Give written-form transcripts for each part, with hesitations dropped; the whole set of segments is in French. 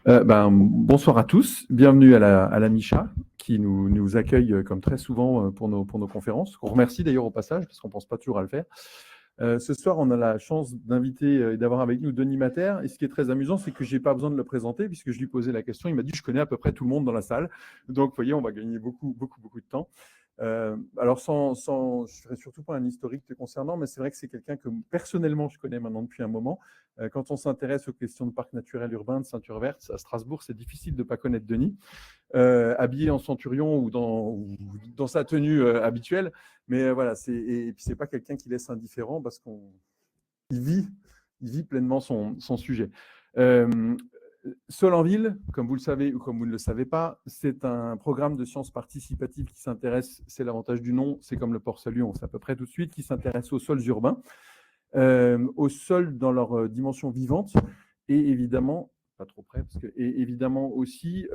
Bonsoir à tous, bienvenue à la Micha qui nous accueille comme très souvent pour nos conférences. On remercie d'ailleurs au passage parce qu'on ne pense pas toujours à le faire. Ce soir, on a la chance d'inviter et d'avoir avec nous Denis Matter. Et ce qui est très amusant, c'est que je n'ai pas besoin de le présenter puisque je lui posais la question. Il m'a dit, je connais à peu près tout le monde dans la salle. Donc, vous voyez, on va gagner beaucoup de temps. Alors, je ne ferai surtout pas un historique te concernant, mais c'est vrai que c'est quelqu'un que personnellement je connais maintenant depuis un moment. Quand on s'intéresse aux questions de parc naturel urbain, de ceinture verte, à Strasbourg, c'est difficile de ne pas connaître Denis, habillé en centurion ou dans sa tenue habituelle. Mais voilà, et puis c'est pas quelqu'un qui laisse indifférent parce qu'il vit pleinement son sujet. Sol en ville, comme vous le savez ou comme vous ne le savez pas, c'est un programme de sciences participatives qui s'intéresse, c'est l'avantage du nom, c'est comme le Port-Salut, on sait à peu près tout de suite, qui s'intéresse aux sols urbains, aux sols dans leur dimension vivante et évidemment, pas trop près, et évidemment aussi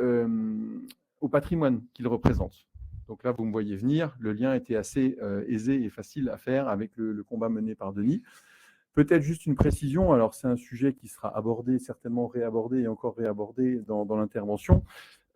au patrimoine qu'ils représentent. Donc là, vous me voyez venir, le lien était assez aisé et facile à faire avec le combat mené par Denis. Peut-être juste une précision, alors c'est un sujet qui sera abordé, certainement réabordé et encore réabordé dans l'intervention.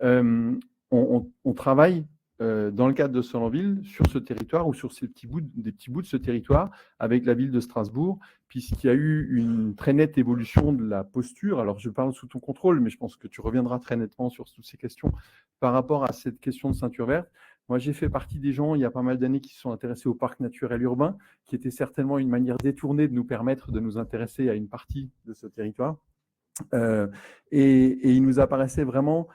On travaille dans le cadre de Sol en ville sur ce territoire ou sur des petits bouts de ce territoire avec la ville de Strasbourg, puisqu'il y a eu une très nette évolution de la posture. Alors je parle sous ton contrôle, mais je pense que tu reviendras très nettement sur toutes ces questions par rapport à cette question de ceinture verte. Moi, j'ai fait partie des gens, il y a pas mal d'années, qui se sont intéressés au parc naturel urbain, qui était certainement une manière détournée de nous permettre de nous intéresser à une partie de ce territoire. Et il nous apparaissait vraiment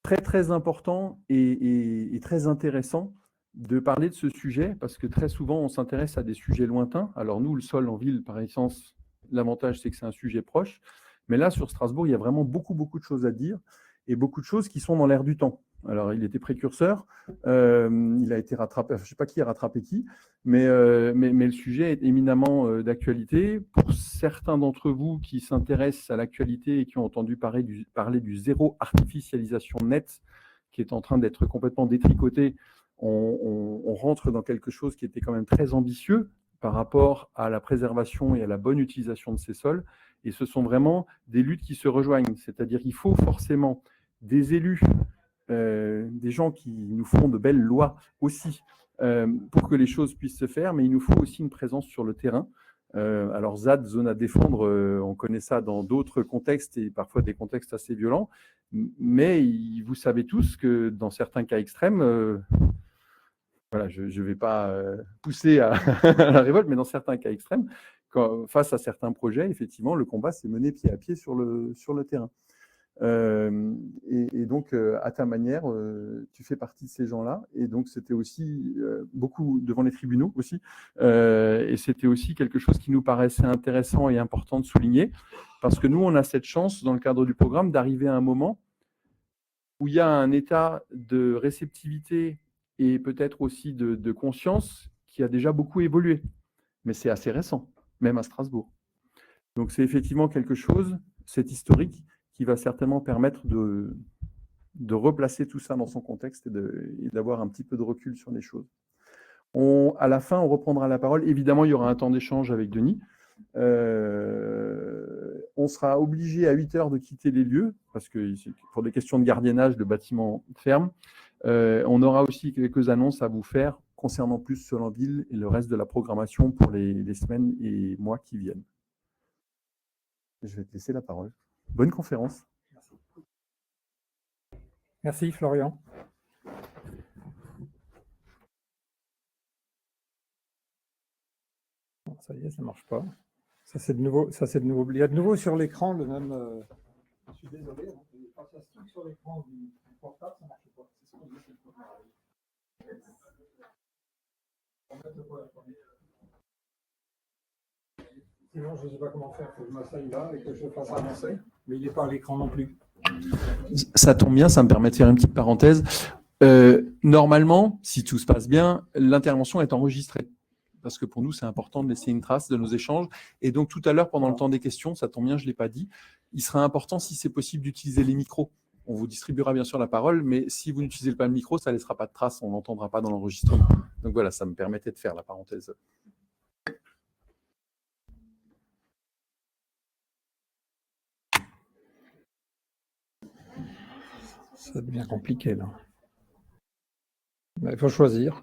très important et très intéressant de parler de ce sujet parce que très souvent, on s'intéresse à des sujets lointains. Alors nous, le sol en ville, par essence, l'avantage, c'est que c'est un sujet proche. Mais là, sur Strasbourg, il y a vraiment beaucoup de choses à dire et beaucoup de choses qui sont dans l'air du temps. Alors, il était précurseur, il a été rattrapé, je ne sais pas qui a rattrapé qui, mais le sujet est éminemment d'actualité. Pour certains d'entre vous qui s'intéressent à l'actualité et qui ont entendu parler du zéro artificialisation nette, qui est en train d'être complètement détricoté, on rentre dans quelque chose qui était quand même très ambitieux par rapport à la préservation et à la bonne utilisation de ces sols. Et ce sont vraiment des luttes qui se rejoignent. C'est-à-dire qu'il faut forcément des élus, des gens qui nous font de belles lois aussi pour que les choses puissent se faire, mais il nous faut aussi une présence sur le terrain. Alors ZAD, zone à défendre, on connaît ça dans d'autres contextes et parfois des contextes assez violents, mais vous savez tous que dans certains cas extrêmes, voilà, je ne vais pas pousser à la révolte, mais dans certains cas extrêmes, face à certains projets, effectivement, le combat s'est mené pied à pied sur le terrain. Et donc, à ta manière, tu fais partie de ces gens-là. Et donc, c'était aussi beaucoup devant les tribunaux aussi. Et c'était aussi quelque chose qui nous paraissait intéressant et important de souligner. Parce que nous, on a cette chance, dans le cadre du programme, d'arriver à un moment où il y a un état de réceptivité et peut-être aussi de conscience qui a déjà beaucoup évolué. Mais c'est assez récent, même à Strasbourg. Donc, c'est effectivement quelque chose, c'est historique, qui va certainement permettre de replacer tout ça dans son contexte et d'avoir un petit peu de recul sur les choses. À la fin, on reprendra la parole. Évidemment, il y aura un temps d'échange avec Denis. On sera obligé à 8 heures de quitter les lieux, parce que pour des questions de gardiennage, le bâtiment ferme. On aura aussi quelques annonces à vous faire concernant plus Sol en ville et le reste de la programmation pour les semaines et mois qui viennent. Je vais te laisser la parole. Bonne conférence. Merci Florian. Bon, ça y est, ça ne marche pas. Ça c'est de nouveau. Il y a de nouveau sur l'écran le même. Je suis désolé. Quand ça se trouve sur l'écran du portable, ça ne marche pas. C'est ce qu'on dit. Sinon, je ne sais pas comment faire. Il faut que je m'asseye là et que je fasse avancer. Mais il n'est pas à l'écran non plus. Ça tombe bien, ça me permet de faire une petite parenthèse. Normalement, si tout se passe bien, l'intervention est enregistrée. Parce que pour nous, c'est important de laisser une trace de nos échanges. Et donc, tout à l'heure, pendant le temps des questions, ça tombe bien, je ne l'ai pas dit, il sera important, si c'est possible, d'utiliser les micros. On vous distribuera bien sûr la parole, mais si vous n'utilisez pas le micro, ça ne laissera pas de trace, on ne l'entendra pas dans l'enregistrement. Donc voilà, ça me permettait de faire la parenthèse. Ça devient compliqué, là. Mais il faut choisir.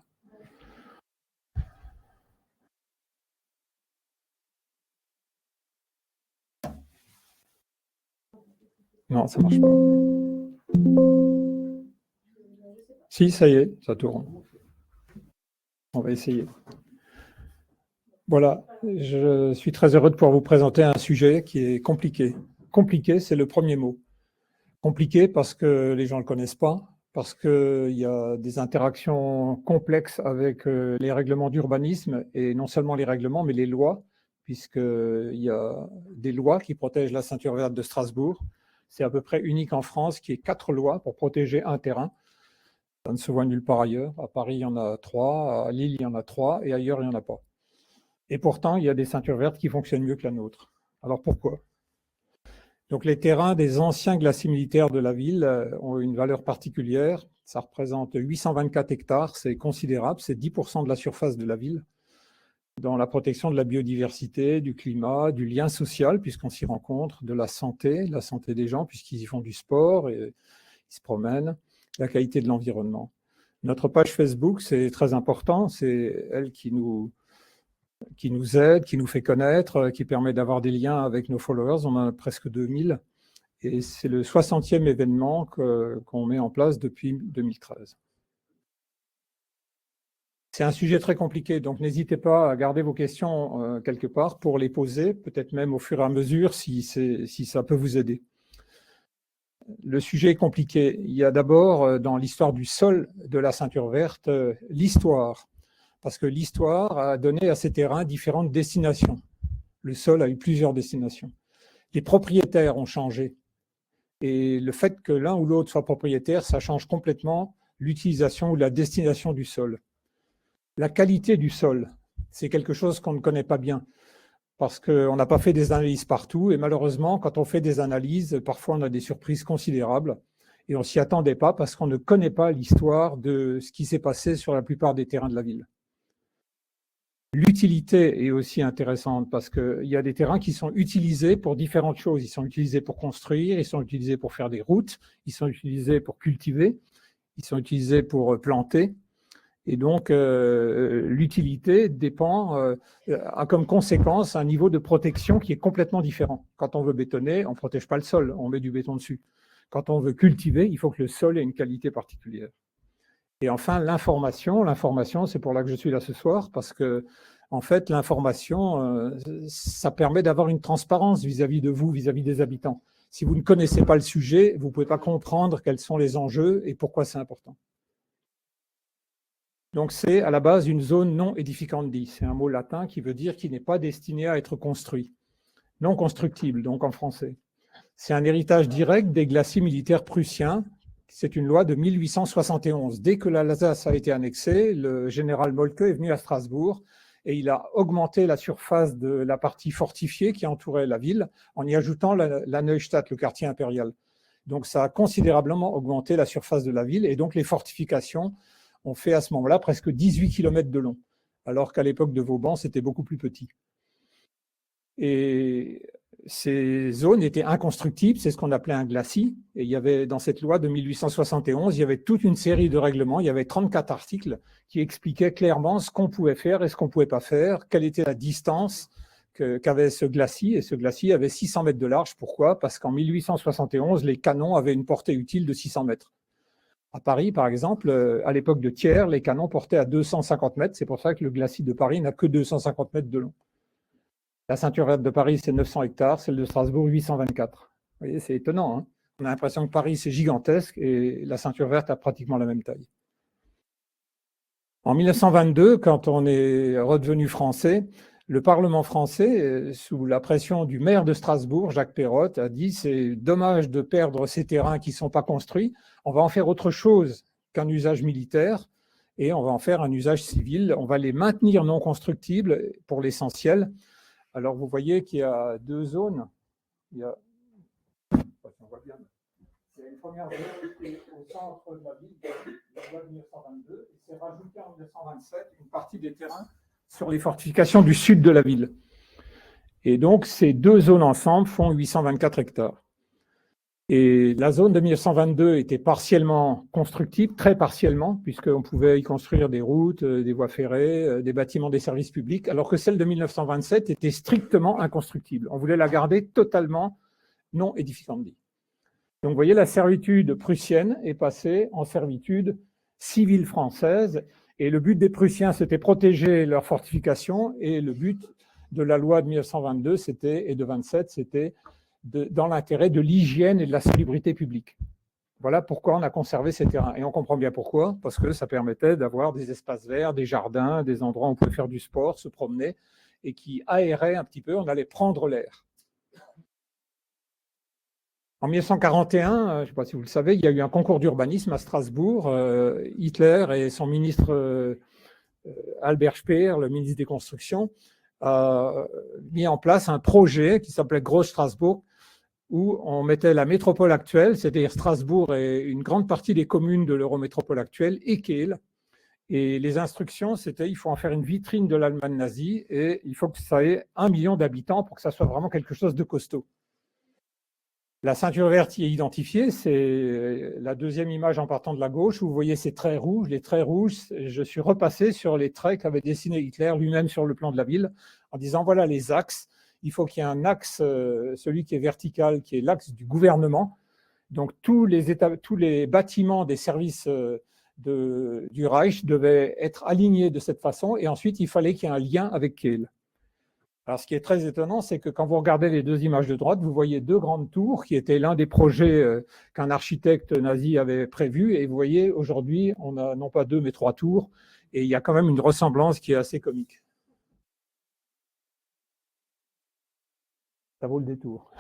Non, ça ne marche pas. Si, ça y est, ça tourne. On va essayer. Voilà, je suis très heureux de pouvoir vous présenter un sujet qui est compliqué. Compliqué, c'est le premier mot. Compliqué parce que les gens ne le connaissent pas, parce qu'il y a des interactions complexes avec les règlements d'urbanisme, et non seulement les règlements, mais les lois, puisqu'il y a des lois qui protègent la ceinture verte de Strasbourg. C'est à peu près unique en France, qui est 4 lois pour protéger un terrain. Ça ne se voit nulle part ailleurs. À Paris, il y en a 3, à Lille, il y en a 3, et ailleurs, il n'y en a pas. Et pourtant, il y a des ceintures vertes qui fonctionnent mieux que la nôtre. Alors pourquoi ? Donc les terrains des anciens glaciers militaires de la ville ont une valeur particulière. Ça représente 824 hectares, c'est considérable, c'est 10% de la surface de la ville, dans la protection de la biodiversité, du climat, du lien social, puisqu'on s'y rencontre, de la santé des gens, puisqu'ils y font du sport et ils se promènent, la qualité de l'environnement. Notre page Facebook, c'est très important, c'est elle qui nous aide, qui nous fait connaître, qui permet d'avoir des liens avec nos followers. On en a presque 2000. Et c'est le 60e événement qu'on met en place depuis 2013. C'est un sujet très compliqué, donc n'hésitez pas à garder vos questions quelque part pour les poser, peut-être même au fur et à mesure si ça peut vous aider. Le sujet est compliqué. Il y a d'abord dans l'histoire du sol de la ceinture verte, l'histoire. Parce que l'histoire a donné à ces terrains différentes destinations. Le sol a eu plusieurs destinations. Les propriétaires ont changé. Et le fait que l'un ou l'autre soit propriétaire, ça change complètement l'utilisation ou la destination du sol. La qualité du sol, c'est quelque chose qu'on ne connaît pas bien. Parce qu'on n'a pas fait des analyses partout. Et malheureusement, quand on fait des analyses, parfois on a des surprises considérables. Et on ne s'y attendait pas parce qu'on ne connaît pas l'histoire de ce qui s'est passé sur la plupart des terrains de la ville. L'utilité est aussi intéressante parce qu'il y a des terrains qui sont utilisés pour différentes choses. Ils sont utilisés pour construire, ils sont utilisés pour faire des routes, ils sont utilisés pour cultiver, ils sont utilisés pour planter. Et donc, l'utilité a comme conséquence un niveau de protection qui est complètement différent. Quand on veut bétonner, on ne protège pas le sol, on met du béton dessus. Quand on veut cultiver, il faut que le sol ait une qualité particulière. Et enfin, l'information, c'est pour là que je suis là ce soir, parce que, en fait, l'information, ça permet d'avoir une transparence vis-à-vis de vous, vis-à-vis des habitants. Si vous ne connaissez pas le sujet, vous ne pouvez pas comprendre quels sont les enjeux et pourquoi c'est important. Donc, c'est à la base une zone non edificandi. C'est un mot latin qui veut dire qui n'est pas destiné à être construit. Non constructible, donc en français. C'est un héritage direct des glaciers militaires prussiens. C'est une loi de 1871. Dès que l'Alsace a été annexée, le général Moltke est venu à Strasbourg et il a augmenté la surface de la partie fortifiée qui entourait la ville en y ajoutant la Neustadt, le quartier impérial. Donc ça a considérablement augmenté la surface de la ville et donc les fortifications ont fait à ce moment-là presque 18 km de long, alors qu'à l'époque de Vauban, c'était beaucoup plus petit. Et ces zones étaient inconstructibles, c'est ce qu'on appelait un glacis. Et il y avait, dans cette loi de 1871, il y avait toute une série de règlements, il y avait 34 articles qui expliquaient clairement ce qu'on pouvait faire et ce qu'on ne pouvait pas faire, quelle était la distance qu'avait ce glacis. Et ce glacis avait 600 mètres de large. Pourquoi ? Parce qu'en 1871, les canons avaient une portée utile de 600 mètres. À Paris, par exemple, à l'époque de Thiers, les canons portaient à 250 mètres. C'est pour ça que le glacis de Paris n'a que 250 mètres de long. La ceinture verte de Paris, c'est 900 hectares, celle de Strasbourg, 824. Vous voyez, c'est étonnant. Hein, on a l'impression que Paris, c'est gigantesque et la ceinture verte a pratiquement la même taille. En 1922, quand on est redevenu français, le Parlement français, sous la pression du maire de Strasbourg, Jacques Perrotte, a dit « c'est dommage de perdre ces terrains qui ne sont pas construits, on va en faire autre chose qu'un usage militaire et on va en faire un usage civil, on va les maintenir non constructibles pour l'essentiel ». Alors, vous voyez qu'il y a deux zones. Il y a une première zone qui est au centre de la ville, la loi de 1922, et c'est rajouté en 1927 une partie des terrains sur les fortifications du sud de la ville. Et donc, ces deux zones ensemble font 824 hectares. Et la zone de 1922 était partiellement constructible, très partiellement, puisqu'on pouvait y construire des routes, des voies ferrées, des bâtiments des services publics, alors que celle de 1927 était strictement inconstructible. On voulait la garder totalement non édificante. Donc, vous voyez, la servitude prussienne est passée en servitude civile française. Et le but des Prussiens, c'était protéger leurs fortifications. Et le but de la loi de 1922 et de 27, c'était dans l'intérêt de l'hygiène et de la salubrité publique. Voilà pourquoi on a conservé ces terrains. Et on comprend bien pourquoi, parce que ça permettait d'avoir des espaces verts, des jardins, des endroits où on pouvait faire du sport, se promener, et qui aéraient un petit peu, on allait prendre l'air. En 1941, je ne sais pas si vous le savez, il y a eu un concours d'urbanisme à Strasbourg. Hitler et son ministre Albert Speer, le ministre des Constructions, a mis en place un projet qui s'appelait Groß Strasbourg, où on mettait la métropole actuelle, c'est-à-dire Strasbourg et une grande partie des communes de l'eurométropole actuelle, et Kehl. Et les instructions, c'était il faut en faire une vitrine de l'Allemagne nazie et il faut que ça ait 1 million d'habitants pour que ça soit vraiment quelque chose de costaud. La ceinture verte y est identifiée, c'est la deuxième image en partant de la gauche, où vous voyez ces traits rouges. Les traits rouges, je suis repassé sur les traits qu'avait dessinés Hitler lui-même sur le plan de la ville, en disant voilà les axes. Il faut qu'il y ait un axe, celui qui est vertical, qui est l'axe du gouvernement. Donc tous les bâtiments des services du Reich devaient être alignés de cette façon, et ensuite il fallait qu'il y ait un lien avec Kehl. Alors, ce qui est très étonnant, c'est que quand vous regardez les deux images de droite, vous voyez deux grandes tours qui étaient l'un des projets qu'un architecte nazi avait prévu. Et vous voyez, aujourd'hui, on a non pas deux, mais trois tours. Et il y a quand même une ressemblance qui est assez comique. Ça vaut le détour.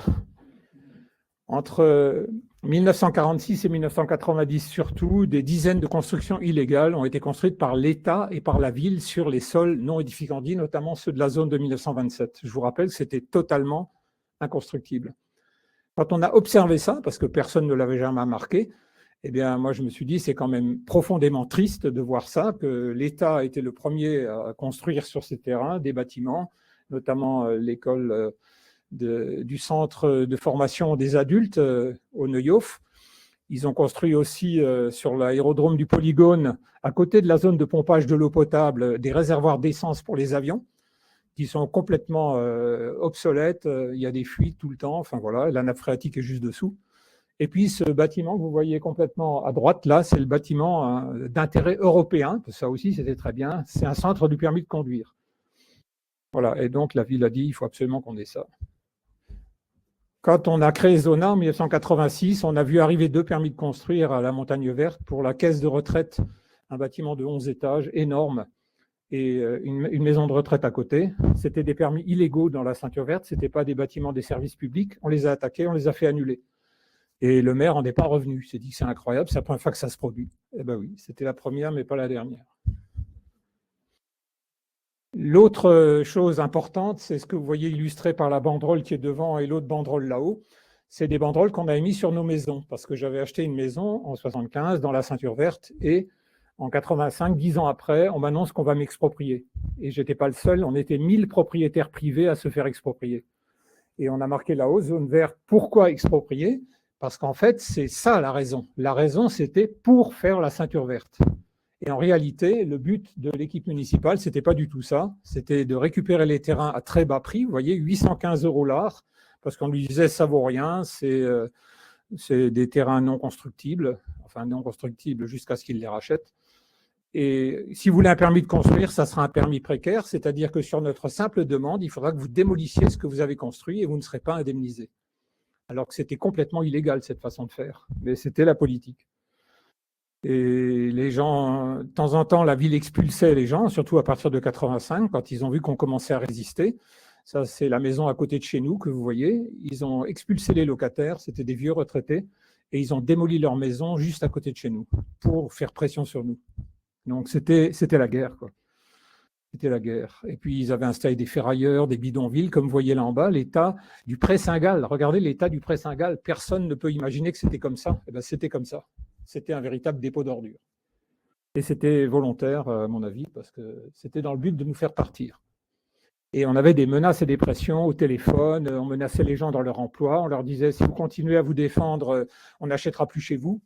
Entre 1946 et 1990, surtout, des dizaines de constructions illégales ont été construites par l'État et par la ville sur les sols non édificandis, notamment ceux de la zone de 1927. Je vous rappelle que c'était totalement inconstructible. Quand on a observé ça, parce que personne ne l'avait jamais remarqué, eh bien, moi, je me suis dit, c'est quand même profondément triste de voir ça, que l'État a été le premier à construire sur ces terrains des bâtiments, notamment l'école du centre de formation des adultes au Neuhof. Ils ont construit aussi sur l'aérodrome du Polygone, à côté de la zone de pompage de l'eau potable, des réservoirs d'essence pour les avions qui sont complètement obsolètes. Il y a des fuites tout le temps. Enfin voilà, la nappe phréatique est juste dessous. Et puis ce bâtiment que vous voyez complètement à droite, là, c'est le bâtiment d'intérêt européen. Ça aussi, c'était très bien. C'est un centre du permis de conduire. Voilà. Et donc la ville a dit, il faut absolument qu'on ait ça. Quand on a créé Zona en 1986, on a vu arriver 2 permis de construire à la Montagne Verte pour la caisse de retraite, un bâtiment de 11 étages, énorme, et une maison de retraite à côté. C'était des permis illégaux dans la ceinture verte, ce n'était pas des bâtiments des services publics. On les a attaqués, on les a fait annuler. Et le maire n'en est pas revenu. Il s'est dit que c'est incroyable, c'est la première fois que ça se produit. Eh bien oui, c'était la première, mais pas la dernière. L'autre chose importante, c'est ce que vous voyez illustré par la banderole qui est devant et l'autre banderole là-haut. C'est des banderoles qu'on a émises sur nos maisons, parce que j'avais acheté une maison en 1975 dans la ceinture verte, et en 85, 10 ans après, on m'annonce qu'on va m'exproprier. Et je n'étais pas le seul, on était 1000 propriétaires privés à se faire exproprier. Et on a marqué là-haut, zone verte, pourquoi exproprier? Parce qu'en fait, c'est ça la raison. La raison, c'était pour faire la ceinture verte. Et en réalité, le but de l'équipe municipale, ce n'était pas du tout ça. C'était de récupérer les terrains à très bas prix. Vous voyez, 815 € l'art, parce qu'on lui disait ça vaut rien, c'est des terrains non constructibles, enfin non constructibles jusqu'à ce qu'ils les rachètent. Et si vous voulez un permis de construire, ça sera un permis précaire, c'est-à-dire que sur notre simple demande, il faudra que vous démolissiez ce que vous avez construit et vous ne serez pas indemnisé. Alors que c'était complètement illégal cette façon de faire, mais c'était la politique. Et les gens, de temps en temps, la ville expulsait les gens, surtout à partir de 85, quand ils ont vu qu'on commençait à résister. Ça, c'est la maison à côté de chez nous que vous voyez. Ils ont expulsé les locataires, c'était des vieux retraités, et ils ont démoli leur maison juste à côté de chez nous pour faire pression sur nous. Donc, c'était la guerre, quoi. C'était la guerre. Et puis, ils avaient installé des ferrailleurs, des bidonvilles, comme vous voyez là en bas, l'état du Pré-Saint-Gall. Regardez l'état du Pré-Saint-Gall. Personne ne peut imaginer que c'était comme ça. Eh bien, c'était comme ça. C'était un véritable dépôt d'ordures. Et c'était volontaire, à mon avis, parce que c'était dans le but de nous faire partir. Et on avait des menaces et des pressions au téléphone, on menaçait les gens dans leur emploi, on leur disait si vous continuez à vous défendre, on n'achètera plus chez vous.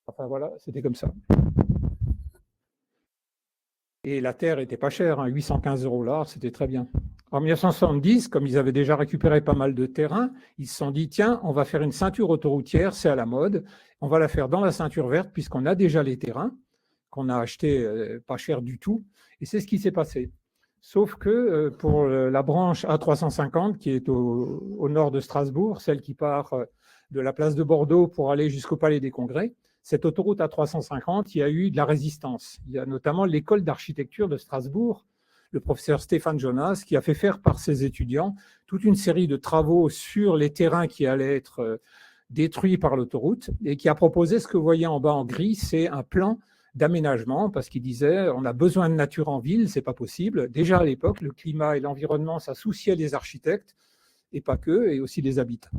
Enfin voilà, c'était comme ça. Et la terre n'était pas chère, 815 € l'art, c'était très bien. En 1970, comme ils avaient déjà récupéré pas mal de terrain, ils se sont dit tiens, on va faire une ceinture autoroutière, c'est à la mode, on va la faire dans la ceinture verte puisqu'on a déjà les terrains qu'on a achetés pas cher du tout. Et c'est ce qui s'est passé. Sauf que pour la branche A350, qui est au nord de Strasbourg, celle qui part de la place de Bordeaux pour aller jusqu'au Palais des Congrès, cette autoroute A350, il y a eu de la résistance. Il y a notamment l'école d'architecture de Strasbourg, le professeur Stéphane Jonas, qui a fait faire par ses étudiants toute une série de travaux sur les terrains qui allaient être détruits par l'autoroute et qui a proposé ce que vous voyez en bas en gris, c'est un plan d'aménagement, parce qu'il disait on a besoin de nature en ville, c'est pas possible. Déjà à l'époque, le climat et l'environnement, ça souciait les architectes, et pas que, et aussi les habitants.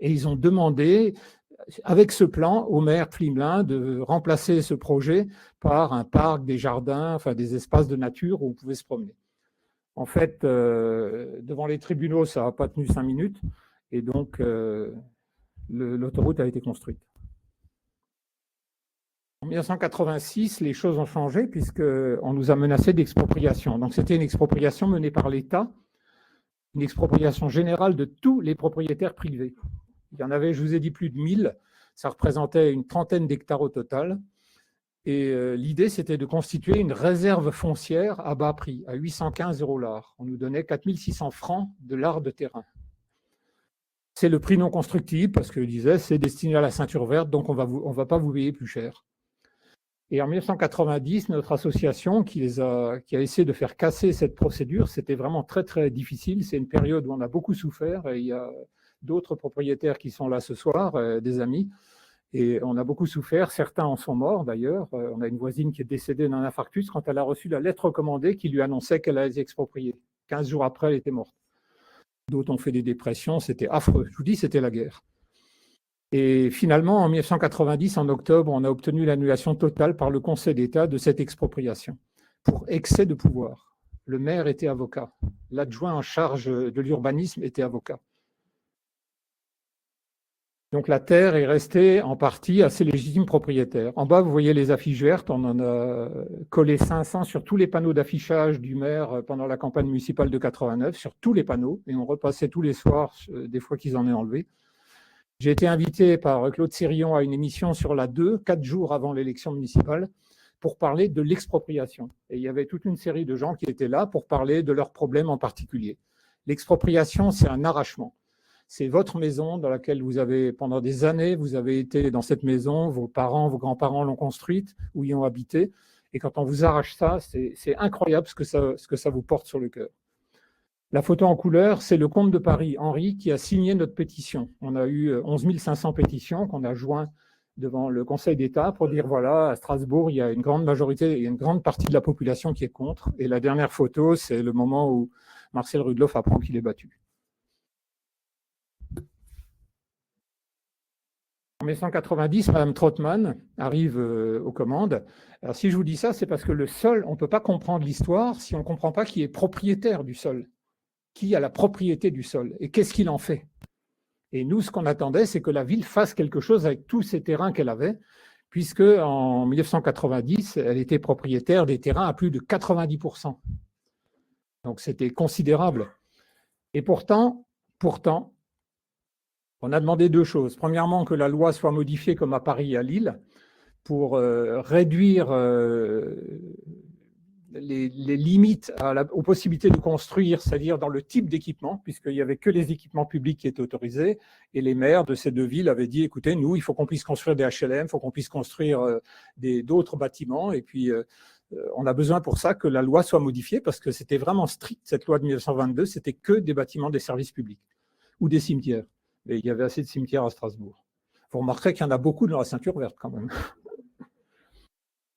Et ils ont demandé, avec ce plan, au maire Flimelin de remplacer ce projet par un parc, des jardins, enfin des espaces de nature où on pouvait se promener. En fait, devant les tribunaux, ça n'a pas tenu 5 minutes, et donc l'autoroute a été construite. En 1986, les choses ont changé puisqu'on nous a menacé d'expropriation. Donc c'était une expropriation menée par l'État, une expropriation générale de tous les propriétaires privés. Il y en avait, je vous ai dit, plus de 1000. Ça représentait une trentaine d'hectares au total. Et l'idée, c'était de constituer une réserve foncière à bas prix, à 815 € l'art. On nous donnait 4600 francs de l'art de terrain. C'est le prix non constructible parce que je disais, c'est destiné à la ceinture verte, donc on va pas vous payer plus cher. Et en 1990, notre association qui a essayé de faire casser cette procédure, c'était vraiment très, très difficile. C'est une période où on a beaucoup souffert. Et il y a d'autres propriétaires qui sont là ce soir, des amis, et on a beaucoup souffert. Certains en sont morts d'ailleurs. On a une voisine qui est décédée d'un infarctus quand elle a reçu la lettre recommandée qui lui annonçait qu'elle allait être expropriée. 15 jours après, elle était morte. D'autres ont fait des dépressions. C'était affreux. Je vous dis, c'était la guerre. Et finalement, en 1990, en octobre, on a obtenu l'annulation totale par le Conseil d'État de cette expropriation pour excès de pouvoir. Le maire était avocat. L'adjoint en charge de l'urbanisme était avocat. Donc la terre est restée en partie à ses légitimes propriétaires. En bas, vous voyez les affiches vertes. On en a collé 500 sur tous les panneaux d'affichage du maire pendant la campagne municipale de 89, sur tous les panneaux. Et on repassait tous les soirs, des fois qu'ils en aient enlevé. J'ai été invité par Claude Sérillon à une émission sur la 2, 4 jours avant l'élection municipale, pour parler de l'expropriation. Et il y avait toute une série de gens qui étaient là pour parler de leurs problèmes en particulier. L'expropriation, c'est un arrachement. C'est votre maison dans laquelle vous avez, pendant des années, vous avez été dans cette maison, vos parents, vos grands-parents l'ont construite, ou y ont habité. Et quand on vous arrache ça, c'est incroyable ce que ça vous porte sur le cœur. La photo en couleur, c'est le comte de Paris, Henri, qui a signé notre pétition. On a eu 11 500 pétitions qu'on a jointes devant le Conseil d'État pour dire, voilà, à Strasbourg, il y a une grande majorité, il y a une grande partie de la population qui est contre. Et la dernière photo, c'est le moment où Marcel Rudloff apprend qu'il est battu. En 1990, Mme Trottmann arrive aux commandes. Alors, si je vous dis ça, c'est parce que le sol, on ne peut pas comprendre l'histoire si on ne comprend pas qui est propriétaire du sol. Qui a la propriété du sol et qu'est-ce qu'il en fait. Et nous, ce qu'on attendait, c'est que la ville fasse quelque chose avec tous ces terrains qu'elle avait, puisque en 1990, elle était propriétaire des terrains à plus de 90%. Donc, c'était considérable. Et pourtant, on a demandé deux choses. Premièrement, que la loi soit modifiée comme à Paris et à Lille pour réduire les limites aux possibilités de construire, c'est-à-dire dans le type d'équipement, puisqu'il n'y avait que les équipements publics qui étaient autorisés, et les maires de ces deux villes avaient dit, écoutez, nous, il faut qu'on puisse construire des HLM, il faut qu'on puisse construire d'autres bâtiments, et puis on a besoin pour ça que la loi soit modifiée, parce que c'était vraiment strict, cette loi de 1922, c'était que des bâtiments des services publics, ou des cimetières, et il y avait assez de cimetières à Strasbourg. Vous remarquerez qu'il y en a beaucoup dans la ceinture verte quand même.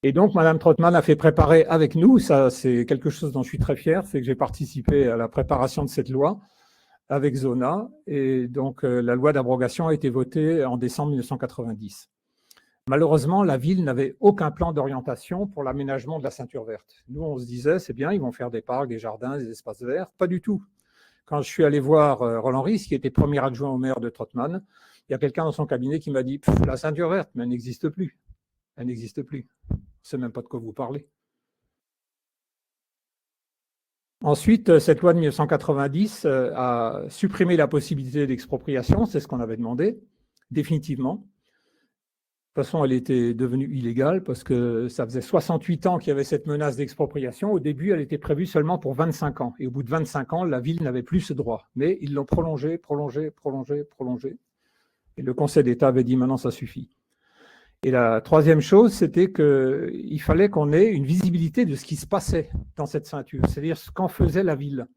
Et donc, Mme Trottmann a fait préparer avec nous, ça c'est quelque chose dont je suis très fier, c'est que j'ai participé à la préparation de cette loi avec Zona, et donc la loi d'abrogation a été votée en décembre 1990. Malheureusement, la ville n'avait aucun plan d'orientation pour l'aménagement de la ceinture verte. Nous, on se disait, c'est bien, ils vont faire des parcs, des jardins, des espaces verts. Pas du tout. Quand je suis allé voir Roland Ries, qui était premier adjoint au maire de Trotman, il y a quelqu'un dans son cabinet qui m'a dit « La ceinture verte, mais elle n'existe plus. Elle n'existe plus. Je ne sais même pas de quoi vous parlez. » Ensuite, cette loi de 1990 a supprimé la possibilité d'expropriation, c'est ce qu'on avait demandé, définitivement. De toute façon, elle était devenue illégale parce que ça faisait 68 ans qu'il y avait cette menace d'expropriation. Au début, elle était prévue seulement pour 25 ans. Et au bout de 25 ans, la ville n'avait plus ce droit. Mais ils l'ont prolongé. Et le Conseil d'État avait dit maintenant, ça suffit. Et la troisième chose, c'était qu'il fallait qu'on ait une visibilité de ce qui se passait dans cette ceinture, c'est-à-dire ce qu'en faisait la ville.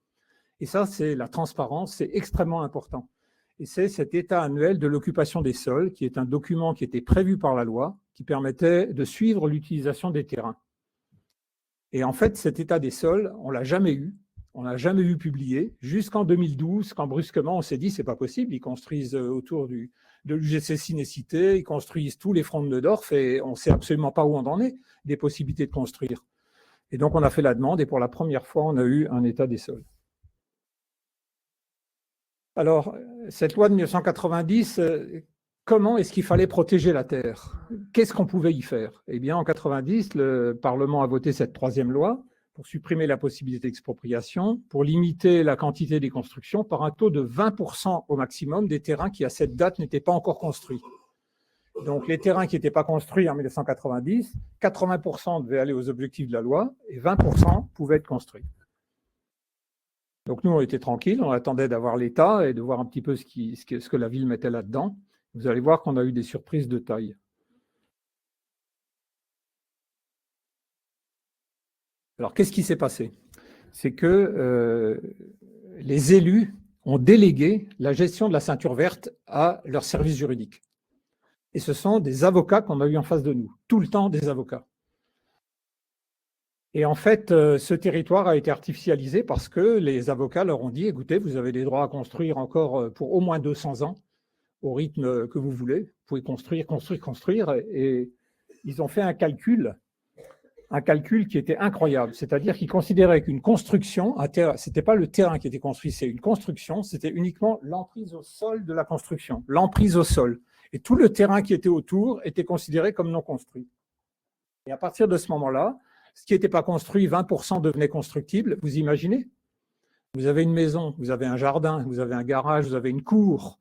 Et ça, c'est la transparence, c'est extrêmement important. Et c'est cet état annuel de l'occupation des sols, qui est un document qui était prévu par la loi, qui permettait de suivre l'utilisation des terrains. Et en fait, cet état des sols, on ne l'a jamais eu. On n'a jamais eu publié, jusqu'en 2012, quand brusquement on s'est dit c'est pas possible, ils construisent autour de l'UGC Cinécité, ils construisent tous les fronts de Neudorf et on ne sait absolument pas où on en est, des possibilités de construire. Et donc on a fait la demande et pour la première fois, on a eu un état des sols. Alors, cette loi de 1990, comment est-ce qu'il fallait protéger la terre? Qu'est-ce qu'on pouvait y faire? Eh bien, en 1990, le Parlement a voté cette troisième loi pour supprimer la possibilité d'expropriation, pour limiter la quantité des constructions par un taux de 20% au maximum des terrains qui, à cette date, n'étaient pas encore construits. Donc, les terrains qui n'étaient pas construits en 1990, 80% devaient aller aux objectifs de la loi et 20% pouvaient être construits. Donc nous, on était tranquilles, on attendait d'avoir l'État et de voir un petit peu ce que la ville mettait là-dedans. Vous allez voir qu'on a eu des surprises de taille. Alors, qu'est-ce qui s'est passé? C'est que les élus ont délégué la gestion de la ceinture verte à leur service juridique. Et ce sont des avocats qu'on a eu en face de nous, tout le temps des avocats. Et en fait, ce territoire a été artificialisé parce que les avocats leur ont dit, écoutez, vous avez des droits à construire encore pour au moins 200 ans, au rythme que vous voulez. Vous pouvez construire. Et ils ont fait un calcul qui était incroyable. C'est-à-dire qu'ils considéraient qu'une construction, ce n'était pas le terrain qui était construit, c'est une construction, c'était uniquement l'emprise au sol de la construction, l'emprise au sol. Et tout le terrain qui était autour était considéré comme non construit. Et à partir de ce moment-là, ce qui n'était pas construit, 20% devenait constructible. Vous imaginez? Vous avez une maison, vous avez un jardin, vous avez un garage, vous avez une cour.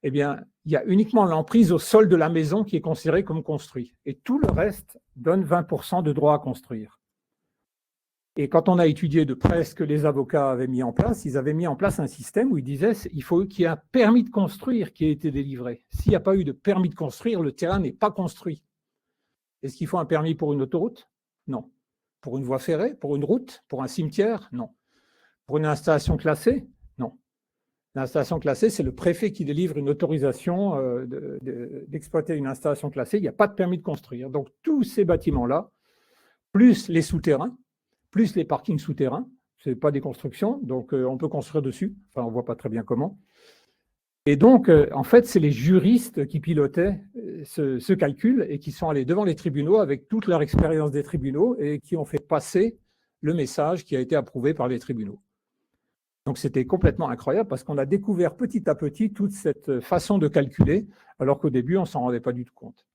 Eh bien, il y a uniquement l'emprise au sol de la maison qui est considérée comme construit. Et tout le reste donne 20% de droit à construire. Et quand on a étudié de près ce que les avocats avaient mis en place, ils avaient mis en place un système où ils disaient qu'il faut qu'il y ait un permis de construire qui ait été délivré. S'il n'y a pas eu de permis de construire, le terrain n'est pas construit. Est-ce qu'il faut un permis pour une autoroute? Non. Pour une voie ferrée? Pour une route? Pour un cimetière? Non. Pour une installation classée? Non. L'installation classée, c'est le préfet qui délivre une autorisation d'exploiter une installation classée. Il n'y a pas de permis de construire. Donc, tous ces bâtiments-là, plus les souterrains, plus les parkings souterrains, ce n'est pas des constructions, donc on peut construire dessus. Enfin, on ne voit pas très bien comment. Et donc, en fait, c'est les juristes qui pilotaient ce calcul et qui sont allés devant les tribunaux avec toute leur expérience des tribunaux et qui ont fait passer le message qui a été approuvé par les tribunaux. Donc, c'était complètement incroyable parce qu'on a découvert petit à petit toute cette façon de calculer, alors qu'au début, on ne s'en rendait pas du tout compte.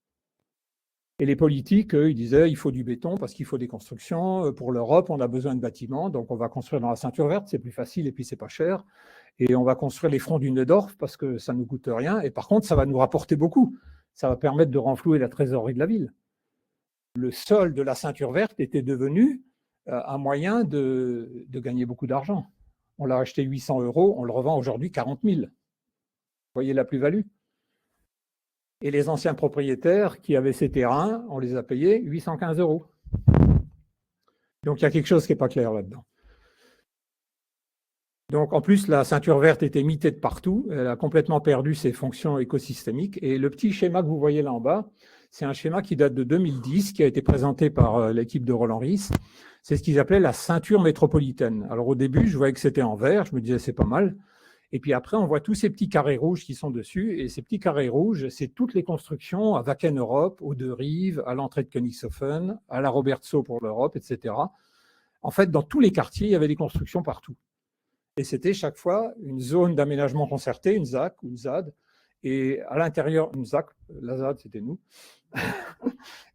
Et les politiques, eux, ils disaient il faut du béton parce qu'il faut des constructions. Pour l'Europe, on a besoin de bâtiments, donc on va construire dans la ceinture verte, c'est plus facile et puis c'est pas cher. Et on va construire les fronts du Neudorf parce que ça ne nous coûte rien. Et par contre, ça va nous rapporter beaucoup. Ça va permettre de renflouer la trésorerie de la ville. Le sol de la ceinture verte était devenu un moyen de gagner beaucoup d'argent. On l'a acheté 800 €, on le revend aujourd'hui 40 000. Vous voyez la plus-value? Et les anciens propriétaires qui avaient ces terrains, on les a payés 815 €. Donc il y a quelque chose qui n'est pas clair là-dedans. Donc en plus, la ceinture verte était mitée de partout, elle a complètement perdu ses fonctions écosystémiques. Et le petit schéma que vous voyez là en bas, c'est un schéma qui date de 2010, qui a été présenté par l'équipe de Roland Ries. C'est ce qu'ils appelaient la ceinture métropolitaine. Alors au début, je voyais que c'était en vert, je me disais c'est pas mal. Et puis après, on voit tous ces petits carrés rouges qui sont dessus. Et ces petits carrés rouges, c'est toutes les constructions à Wacken Europe, aux Deux-Rives, à l'entrée de Königshofen, à la Robertso pour l'Europe, etc. En fait, dans tous les quartiers, il y avait des constructions partout. Et c'était chaque fois une zone d'aménagement concerté, une ZAC ou une ZAD. Et à l'intérieur, une ZAC, la ZAD, c'était nous.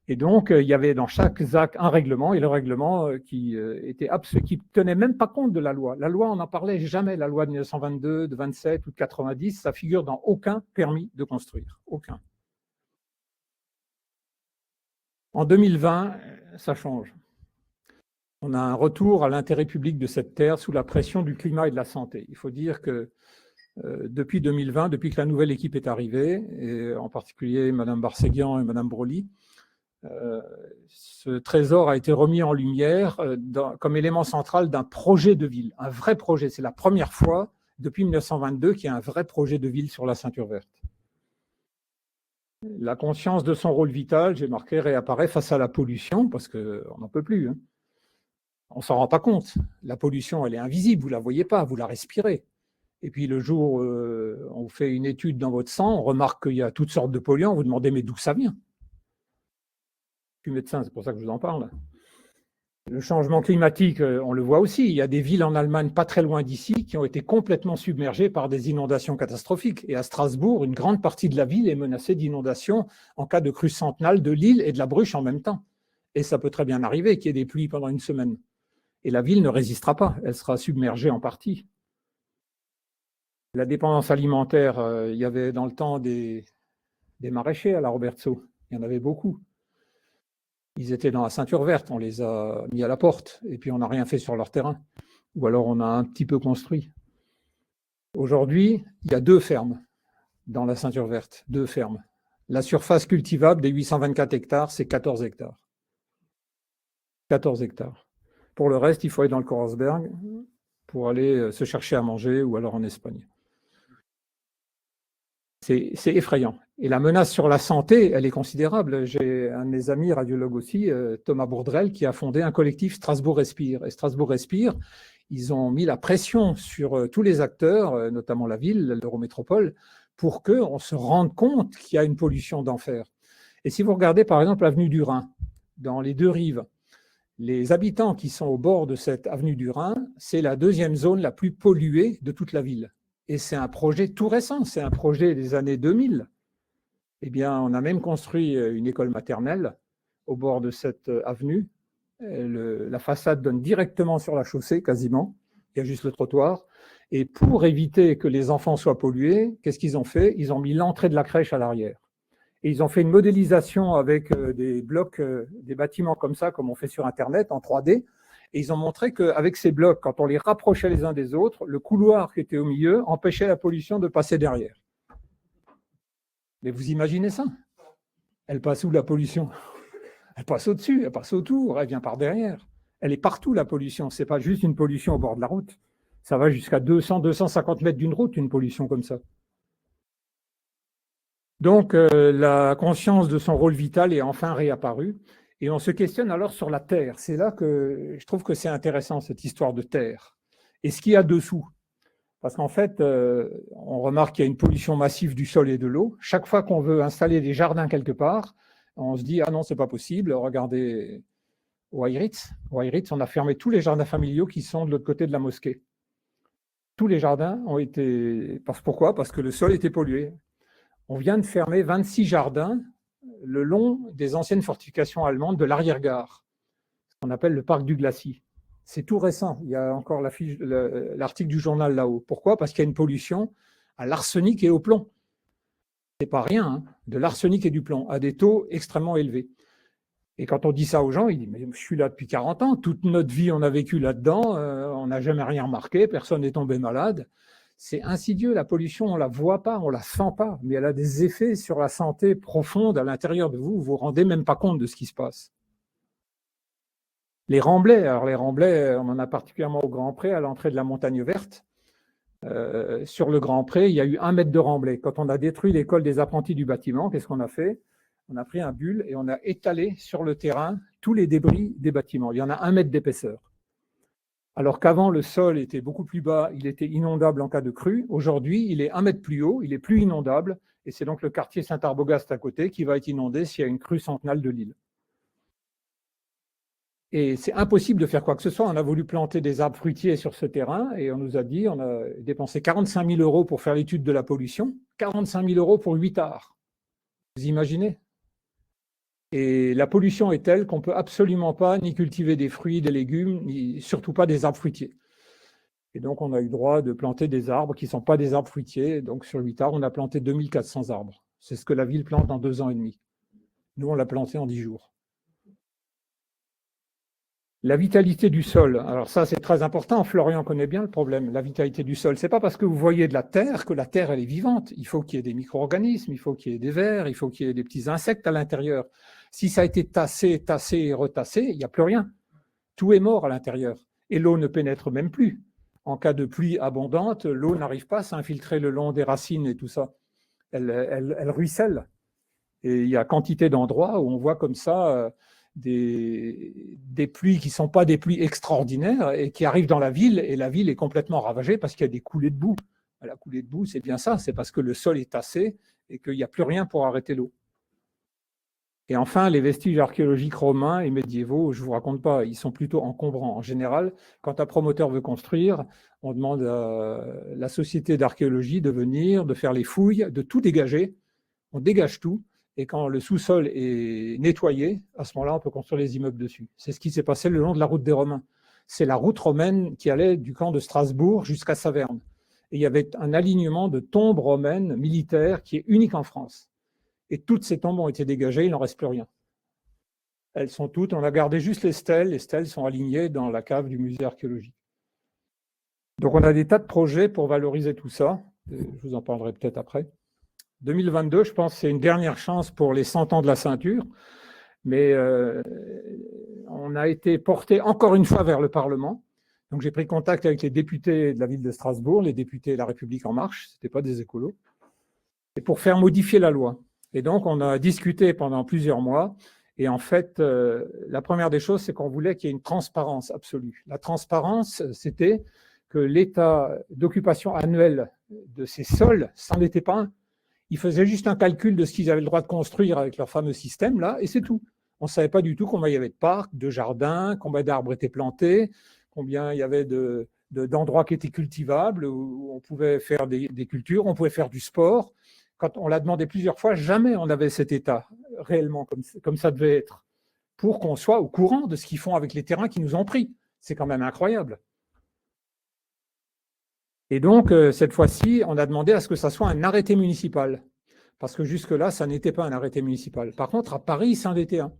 Et donc, il y avait dans chaque ZAC un règlement, et le règlement qui tenait même pas compte de la loi. La loi, on n'en parlait jamais, la loi de 1922, de 27 ou de 90, ça figure dans aucun permis de construire, aucun. En 2020, ça change. On a un retour à l'intérêt public de cette terre sous la pression du climat et de la santé. Il faut dire que depuis 2020, depuis que la nouvelle équipe est arrivée, et en particulier Mme Barséguian et Mme Broly, ce trésor a été remis en lumière comme élément central d'un projet de ville, un vrai projet. C'est la première fois depuis 1922 qu'il y a un vrai projet de ville sur la ceinture verte. La conscience de son rôle vital, j'ai marqué, réapparaît face à la pollution, parce qu'on n'en peut plus. Hein. On ne s'en rend pas compte. La pollution, elle est invisible, vous ne la voyez pas, vous la respirez. Et puis le jour où on fait une étude dans votre sang, on remarque qu'il y a toutes sortes de polluants, vous vous demandez mais d'où ça vient ? Je suis médecin, c'est pour ça que je vous en parle. Le changement climatique, on le voit aussi. Il y a des villes en Allemagne pas très loin d'ici qui ont été complètement submergées par des inondations catastrophiques. Et à Strasbourg, une grande partie de la ville est menacée d'inondations en cas de crue centenale de l'Ill et de la Bruche en même temps. Et ça peut très bien arriver qu'il y ait des pluies pendant une semaine. Et la ville ne résistera pas, elle sera submergée en partie. La dépendance alimentaire, il y avait dans le temps des maraîchers à la Robertso. Il y en avait beaucoup. Ils étaient dans la ceinture verte, on les a mis à la porte et puis on n'a rien fait sur leur terrain. Ou alors on a un petit peu construit. Aujourd'hui, il y a 2 fermes dans la ceinture verte, 2 fermes. La surface cultivable des 824 hectares, c'est 14 hectares. 14 hectares. Pour le reste, il faut aller dans le Korosberg pour aller se chercher à manger ou alors en Espagne. C'est effrayant. Et la menace sur la santé, elle est considérable. J'ai un de mes amis radiologues aussi, Thomas Bourdrel, qui a fondé un collectif Strasbourg Respire. Et Strasbourg Respire, ils ont mis la pression sur tous les acteurs, notamment la ville, l'Eurométropole, pour qu'on se rende compte qu'il y a une pollution d'enfer. Et si vous regardez par exemple l'avenue du Rhin, dans les Deux-Rives, les habitants qui sont au bord de cette avenue du Rhin, c'est la 2e zone la plus polluée de toute la ville. Et c'est un projet tout récent, c'est un projet des années 2000. Eh bien, on a même construit une école maternelle au bord de cette avenue. La façade donne directement sur la chaussée, quasiment. Il y a juste le trottoir. Et pour éviter que les enfants soient pollués, qu'est-ce qu'ils ont fait ? Ils ont mis l'entrée de la crèche à l'arrière. Et ils ont fait une modélisation avec des blocs, des bâtiments comme ça, comme on fait sur Internet, en 3D. Et ils ont montré qu'avec ces blocs, quand on les rapprochait les uns des autres, le couloir qui était au milieu empêchait la pollution de passer derrière. Mais vous imaginez ça ? Elle passe où la pollution ? Elle passe au-dessus, elle passe autour, elle vient par derrière. Elle est partout la pollution, ce n'est pas juste une pollution au bord de la route. Ça va jusqu'à 200, 250 mètres d'une route, une pollution comme ça. Donc la conscience de son rôle vital est enfin réapparue. Et on se questionne alors sur la terre. C'est là que je trouve que c'est intéressant, cette histoire de terre. Et ce qu'il y a dessous. Parce qu'en fait, on remarque qu'il y a une pollution massive du sol et de l'eau. Chaque fois qu'on veut installer des jardins quelque part, on se dit « Ah non, c'est pas possible, regardez au Heiritz. Au Heiritz, on a fermé tous les jardins familiaux qui sont de l'autre côté de la mosquée. Tous les jardins ont été… Pourquoi ? Parce que le sol était pollué. On vient de fermer 26 jardins le long des anciennes fortifications allemandes de l'arrière-gare, ce qu'on appelle le parc du Glacis. C'est tout récent, il y a encore l'article du journal là-haut. Pourquoi ? Parce qu'il y a une pollution à l'arsenic et au plomb. C'est pas rien, hein, de l'arsenic et du plomb, à des taux extrêmement élevés. Et quand on dit ça aux gens, ils disent « Mais je suis là depuis 40 ans, toute notre vie on a vécu là-dedans, on n'a jamais rien remarqué, personne n'est tombé malade. » C'est insidieux, la pollution, on ne la voit pas, on ne la sent pas, mais elle a des effets sur la santé profonde à l'intérieur de vous, vous ne vous rendez même pas compte de ce qui se passe. Les remblais, alors les remblais, on en a particulièrement au Grand Pré, à l'entrée de la Montagne Verte. Sur le Grand Pré, il y a eu 1 mètre de remblai. Quand on a détruit l'école des apprentis du bâtiment, qu'est-ce qu'on a fait ? On a pris un bulle et on a étalé sur le terrain tous les débris des bâtiments. Il y en a 1 mètre d'épaisseur. Alors qu'avant, le sol était beaucoup plus bas, il était inondable en cas de crue. Aujourd'hui, il est 1 mètre plus haut, il est plus inondable, et c'est donc le quartier Saint-Arbogast à côté qui va être inondé s'il y a une crue centenale de l'île. Et c'est impossible de faire quoi que ce soit. On a voulu planter des arbres fruitiers sur ce terrain et on nous a dit, on a dépensé 45 000 € pour faire l'étude de la pollution, 45 000 € pour 8 arts. Vous imaginez? Et la pollution est telle qu'on ne peut absolument pas ni cultiver des fruits, des légumes, ni surtout pas des arbres fruitiers. Et donc, on a eu le droit de planter des arbres qui ne sont pas des arbres fruitiers. Donc, sur 8 arts, on a planté 2400 arbres. C'est ce que la ville plante en 2 ans et demi. Nous, on l'a planté en 10 jours. La vitalité du sol, alors ça c'est très important, Florian connaît bien le problème, la vitalité du sol. C'est pas parce que vous voyez de la terre que la terre elle est vivante. Il faut qu'il y ait des micro-organismes, il faut qu'il y ait des vers, il faut qu'il y ait des petits insectes à l'intérieur. Si ça a été tassé, tassé et retassé, il n'y a plus rien. Tout est mort à l'intérieur. Et l'eau ne pénètre même plus. En cas de pluie abondante, l'eau n'arrive pas à s'infiltrer le long des racines et tout ça. Elle ruisselle. Et il y a quantité d'endroits où on voit comme ça des pluies qui ne sont pas des pluies extraordinaires et qui arrivent dans la ville, et la ville est complètement ravagée parce qu'il y a des coulées de boue. La coulée de boue, c'est bien ça, c'est parce que le sol est tassé et qu'il n'y a plus rien pour arrêter l'eau. Et enfin, les vestiges archéologiques romains et médiévaux, je ne vous raconte pas, ils sont plutôt encombrants. En général, quand un promoteur veut construire, on demande à la société d'archéologie de venir, de faire les fouilles, de tout dégager. On dégage tout. Et quand le sous-sol est nettoyé, à ce moment-là, on peut construire les immeubles dessus. C'est ce qui s'est passé le long de la route des Romains. C'est la route romaine qui allait du camp de Strasbourg jusqu'à Saverne. Et il y avait un alignement de tombes romaines militaires qui est unique en France. Et toutes ces tombes ont été dégagées, il n'en reste plus rien. Elles sont toutes, on a gardé juste les stèles sont alignées dans la cave du musée archéologique. Donc on a des tas de projets pour valoriser tout ça. Je vous en parlerai peut-être après. 2022, je pense, c'est une dernière chance pour les 100 ans de la ceinture, mais on a été porté encore une fois vers le Parlement. Donc j'ai pris contact avec les députés de la ville de Strasbourg, les députés de La République En Marche, ce n'étaient pas des écolos, et pour faire modifier la loi. Et donc on a discuté pendant plusieurs mois, et en fait, la première des choses, c'est qu'on voulait qu'il y ait une transparence absolue. La transparence, c'était que l'état d'occupation annuel de ces sols, c'en était pas un. Ils faisaient juste un calcul de ce qu'ils avaient le droit de construire avec leur fameux système, là, et c'est tout. On ne savait pas du tout combien il y avait de parcs, de jardins, combien d'arbres étaient plantés, combien il y avait d'endroits qui étaient cultivables, où on pouvait faire des cultures, on pouvait faire du sport. Quand on l'a demandé plusieurs fois, jamais on avait cet état réellement comme ça devait être, pour qu'on soit au courant de ce qu'ils font avec les terrains qu'ils nous ont pris. C'est quand même incroyable. Et donc, cette fois-ci, on a demandé à ce que ça soit un arrêté municipal, parce que jusque-là, ça n'était pas un arrêté municipal. Par contre, à Paris, c'en était un.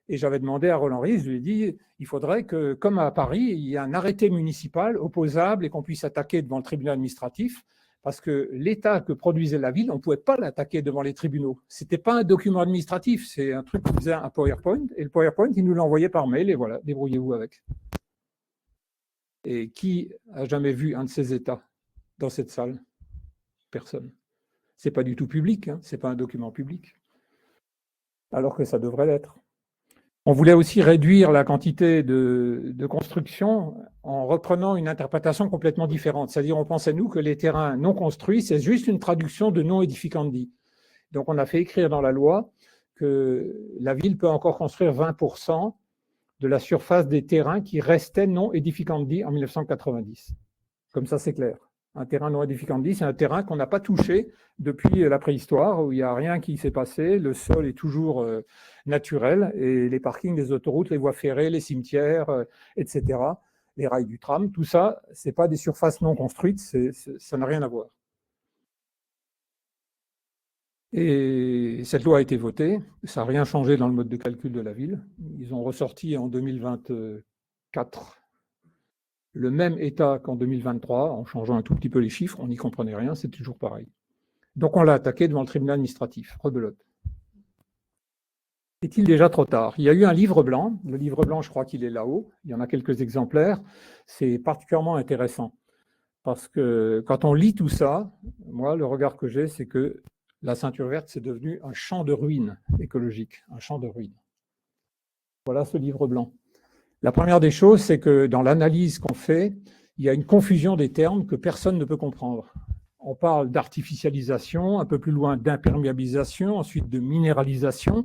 Et j'avais demandé à Roland Ries, je lui ai dit, il faudrait que, comme à Paris, il y ait un arrêté municipal opposable et qu'on puisse attaquer devant le tribunal administratif, parce que l'état que produisait la ville, on ne pouvait pas l'attaquer devant les tribunaux. Ce n'était pas un document administratif, c'est un truc qui faisait un PowerPoint, et le PowerPoint, il nous l'envoyait par mail, et voilà, débrouillez-vous avec. Et qui a jamais vu un de ces états dans cette salle? Personne. Ce n'est pas du tout public, hein, ce n'est pas un document public, alors que ça devrait l'être. On voulait aussi réduire la quantité de construction en reprenant une interprétation complètement différente. C'est-à-dire, on pensait, nous, que les terrains non construits, c'est juste une traduction de non edificandi. Donc, on a fait écrire dans la loi que la ville peut encore construire 20% de la surface des terrains qui restaient non edificandi en 1990. Comme ça, c'est clair. Un terrain non edificandi, c'est un terrain qu'on n'a pas touché depuis la préhistoire, où il n'y a rien qui s'est passé, le sol est toujours naturel, et les parkings, les autoroutes, les voies ferrées, les cimetières, etc., les rails du tram, tout ça, ce n'est pas des surfaces non construites, ça n'a rien à voir. Et cette loi a été votée, ça n'a rien changé dans le mode de calcul de la ville. Ils ont ressorti en 2024 le même état qu'en 2023, en changeant un tout petit peu les chiffres, on n'y comprenait rien, c'est toujours pareil. Donc on l'a attaqué devant le tribunal administratif, rebelote. Est-il déjà trop tard? Il y a eu un livre blanc, le livre blanc, je crois qu'il est là-haut, il y en a quelques exemplaires, c'est particulièrement intéressant, parce que quand on lit tout ça, moi, le regard que j'ai, c'est que la ceinture verte, c'est devenu un champ de ruines écologique, un champ de ruines. Voilà ce livre blanc. La première des choses, c'est que dans l'analyse qu'on fait, il y a une confusion des termes que personne ne peut comprendre. On parle d'artificialisation, un peu plus loin d'imperméabilisation, ensuite de minéralisation.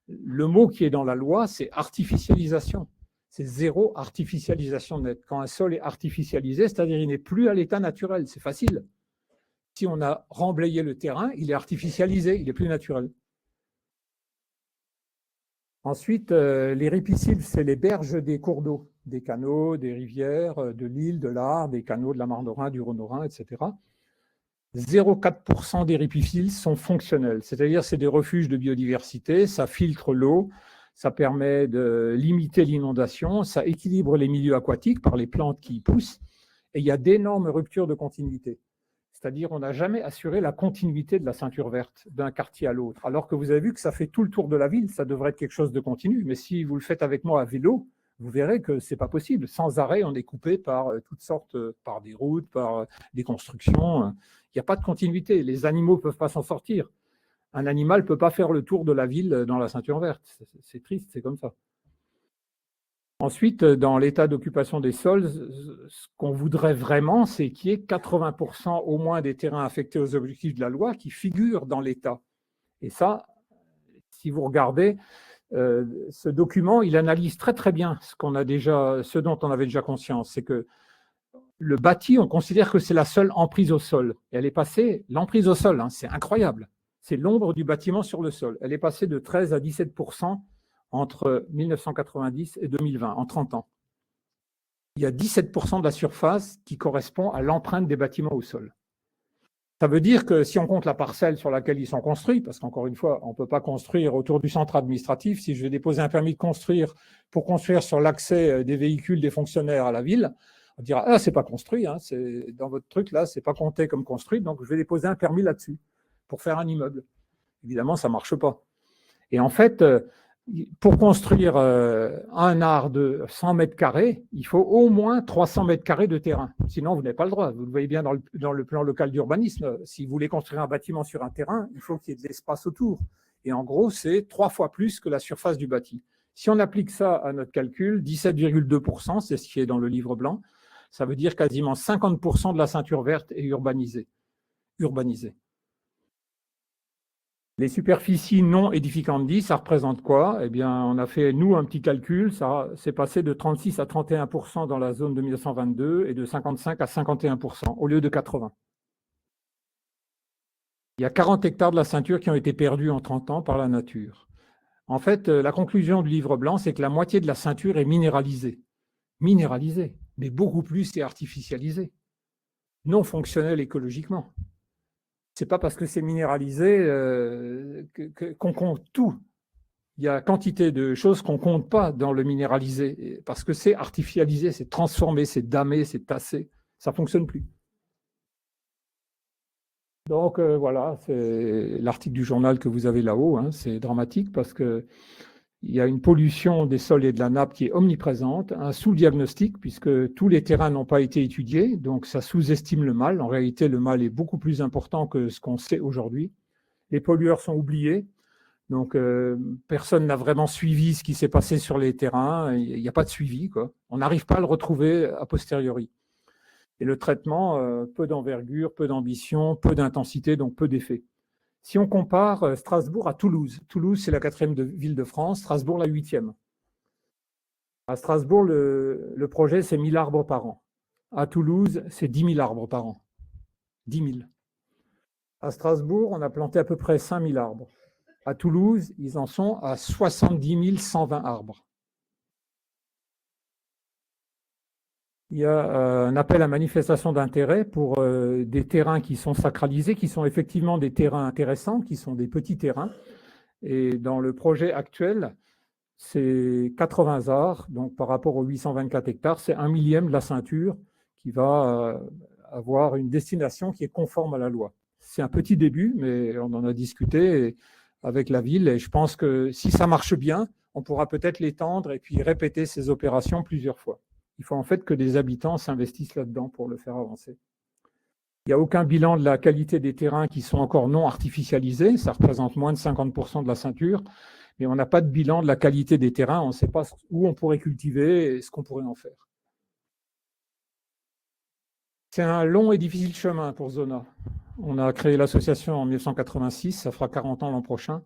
Le mot qui est dans la loi, c'est artificialisation. C'est zéro artificialisation nette. Quand un sol est artificialisé, c'est-à-dire qu'il n'est plus à l'état naturel. C'est facile. Si on a remblayé le terrain, il est artificialisé, il n'est plus naturel. Ensuite, les ripisylves, c'est les berges des cours d'eau, des canaux, des rivières, de l'Ill, de l'Ar, des canaux de la Marne-Rhin, du Rhône-Rhin, etc. 0,4% des ripisylves sont fonctionnels, c'est-à-dire c'est des refuges de biodiversité, ça filtre l'eau, ça permet de limiter l'inondation, ça équilibre les milieux aquatiques par les plantes qui y poussent, et il y a d'énormes ruptures de continuité. C'est-à-dire on n'a jamais assuré la continuité de la ceinture verte d'un quartier à l'autre, alors que vous avez vu que ça fait tout le tour de la ville, ça devrait être quelque chose de continu, mais si vous le faites avec moi à vélo, vous verrez que ce n'est pas possible. Sans arrêt, on est coupé par toutes sortes, par des routes, par des constructions. Il n'y a pas de continuité. Les animaux ne peuvent pas s'en sortir. Un animal ne peut pas faire le tour de la ville dans la ceinture verte. C'est triste, c'est comme ça. Ensuite, dans l'état d'occupation des sols, ce qu'on voudrait vraiment, c'est qu'il y ait 80% au moins des terrains affectés aux objectifs de la loi qui figurent dans l'état. Et ça, si vous regardez, ce document, il analyse très très bien ce dont on avait déjà conscience. C'est que le bâti, on considère que c'est la seule emprise au sol. Et elle est passée, l'emprise au sol, hein, c'est incroyable. C'est l'ombre du bâtiment sur le sol. Elle est passée de 13 à 17% entre 1990 et 2020, en 30 ans. Il y a 17% de la surface qui correspond à l'empreinte des bâtiments au sol. Ça veut dire que si on compte la parcelle sur laquelle ils sont construits, parce qu'encore une fois, on ne peut pas construire autour du centre administratif, si je vais déposer un permis de construire pour construire sur l'accès des véhicules des fonctionnaires à la ville, on dira « Ah, c'est pas construit, hein, dans votre truc là, c'est pas compté comme construit, donc je vais déposer un permis là-dessus pour faire un immeuble. » Évidemment, ça ne marche pas. Et en fait, pour construire un art de 100 mètres carrés, il faut au moins 300 mètres carrés de terrain. Sinon, vous n'avez pas le droit. Vous le voyez bien dans le plan local d'urbanisme. Si vous voulez construire un bâtiment sur un terrain, il faut qu'il y ait de l'espace autour. Et en gros, c'est 3 fois plus que la surface du bâti. Si on applique ça à notre calcul, 17,2%, c'est ce qui est dans le livre blanc, ça veut dire quasiment 50% de la ceinture verte est urbanisée. Les superficies non édificantes dites, ça représente quoi? Eh bien, on a fait, nous, un petit calcul. Ça s'est passé de 36 à 31% dans la zone de 1922 et de 55 à 51% au lieu de 80. Il y a 40 hectares de la ceinture qui ont été perdus en 30 ans par la nature. En fait, la conclusion du livre blanc, c'est que la moitié de la ceinture est minéralisée. Minéralisée, mais beaucoup plus est artificialisée, non fonctionnelle écologiquement. Ce n'est pas parce que c'est minéralisé qu'on compte tout. Il y a quantité de choses qu'on ne compte pas dans le minéralisé, parce que c'est artificialisé, c'est transformé, c'est damé, c'est tassé. Ça ne fonctionne plus. Donc voilà, c'est l'article du journal que vous avez là-haut. Hein, c'est dramatique parce qu'il y a une pollution des sols et de la nappe qui est omniprésente, un sous-diagnostic puisque tous les terrains n'ont pas été étudiés, donc ça sous-estime le mal. En réalité, le mal est beaucoup plus important que ce qu'on sait aujourd'hui. Les pollueurs sont oubliés, donc personne n'a vraiment suivi ce qui s'est passé sur les terrains. Il n'y a pas de suivi, quoi. On n'arrive pas à le retrouver a posteriori. Et le traitement, peu d'envergure, peu d'ambition, peu d'intensité, donc peu d'effet. Si on compare Strasbourg à Toulouse, Toulouse c'est la 4e ville de France, Strasbourg la 8e. À Strasbourg, le projet c'est 1000 arbres par an. À Toulouse, c'est 10 000 arbres par an. 10 000. À Strasbourg, on a planté à peu près 5 000 arbres. À Toulouse, ils en sont à 70 120 arbres. Il y a un appel à manifestation d'intérêt pour des terrains qui sont sacralisés, qui sont effectivement des terrains intéressants, qui sont des petits terrains. Et dans le projet actuel, c'est 80 arts, donc par rapport aux 824 hectares, c'est 1/1000 de la ceinture qui va avoir une destination qui est conforme à la loi. C'est un petit début, mais on en a discuté avec la ville et je pense que si ça marche bien, on pourra peut-être l'étendre et puis répéter ces opérations plusieurs fois. Il faut en fait que des habitants s'investissent là-dedans pour le faire avancer. Il n'y a aucun bilan de la qualité des terrains qui sont encore non artificialisés, ça représente moins de 50% de la ceinture, mais on n'a pas de bilan de la qualité des terrains, on ne sait pas où on pourrait cultiver et ce qu'on pourrait en faire. C'est un long et difficile chemin pour Zona. On a créé l'association en 1986, ça fera 40 ans l'an prochain.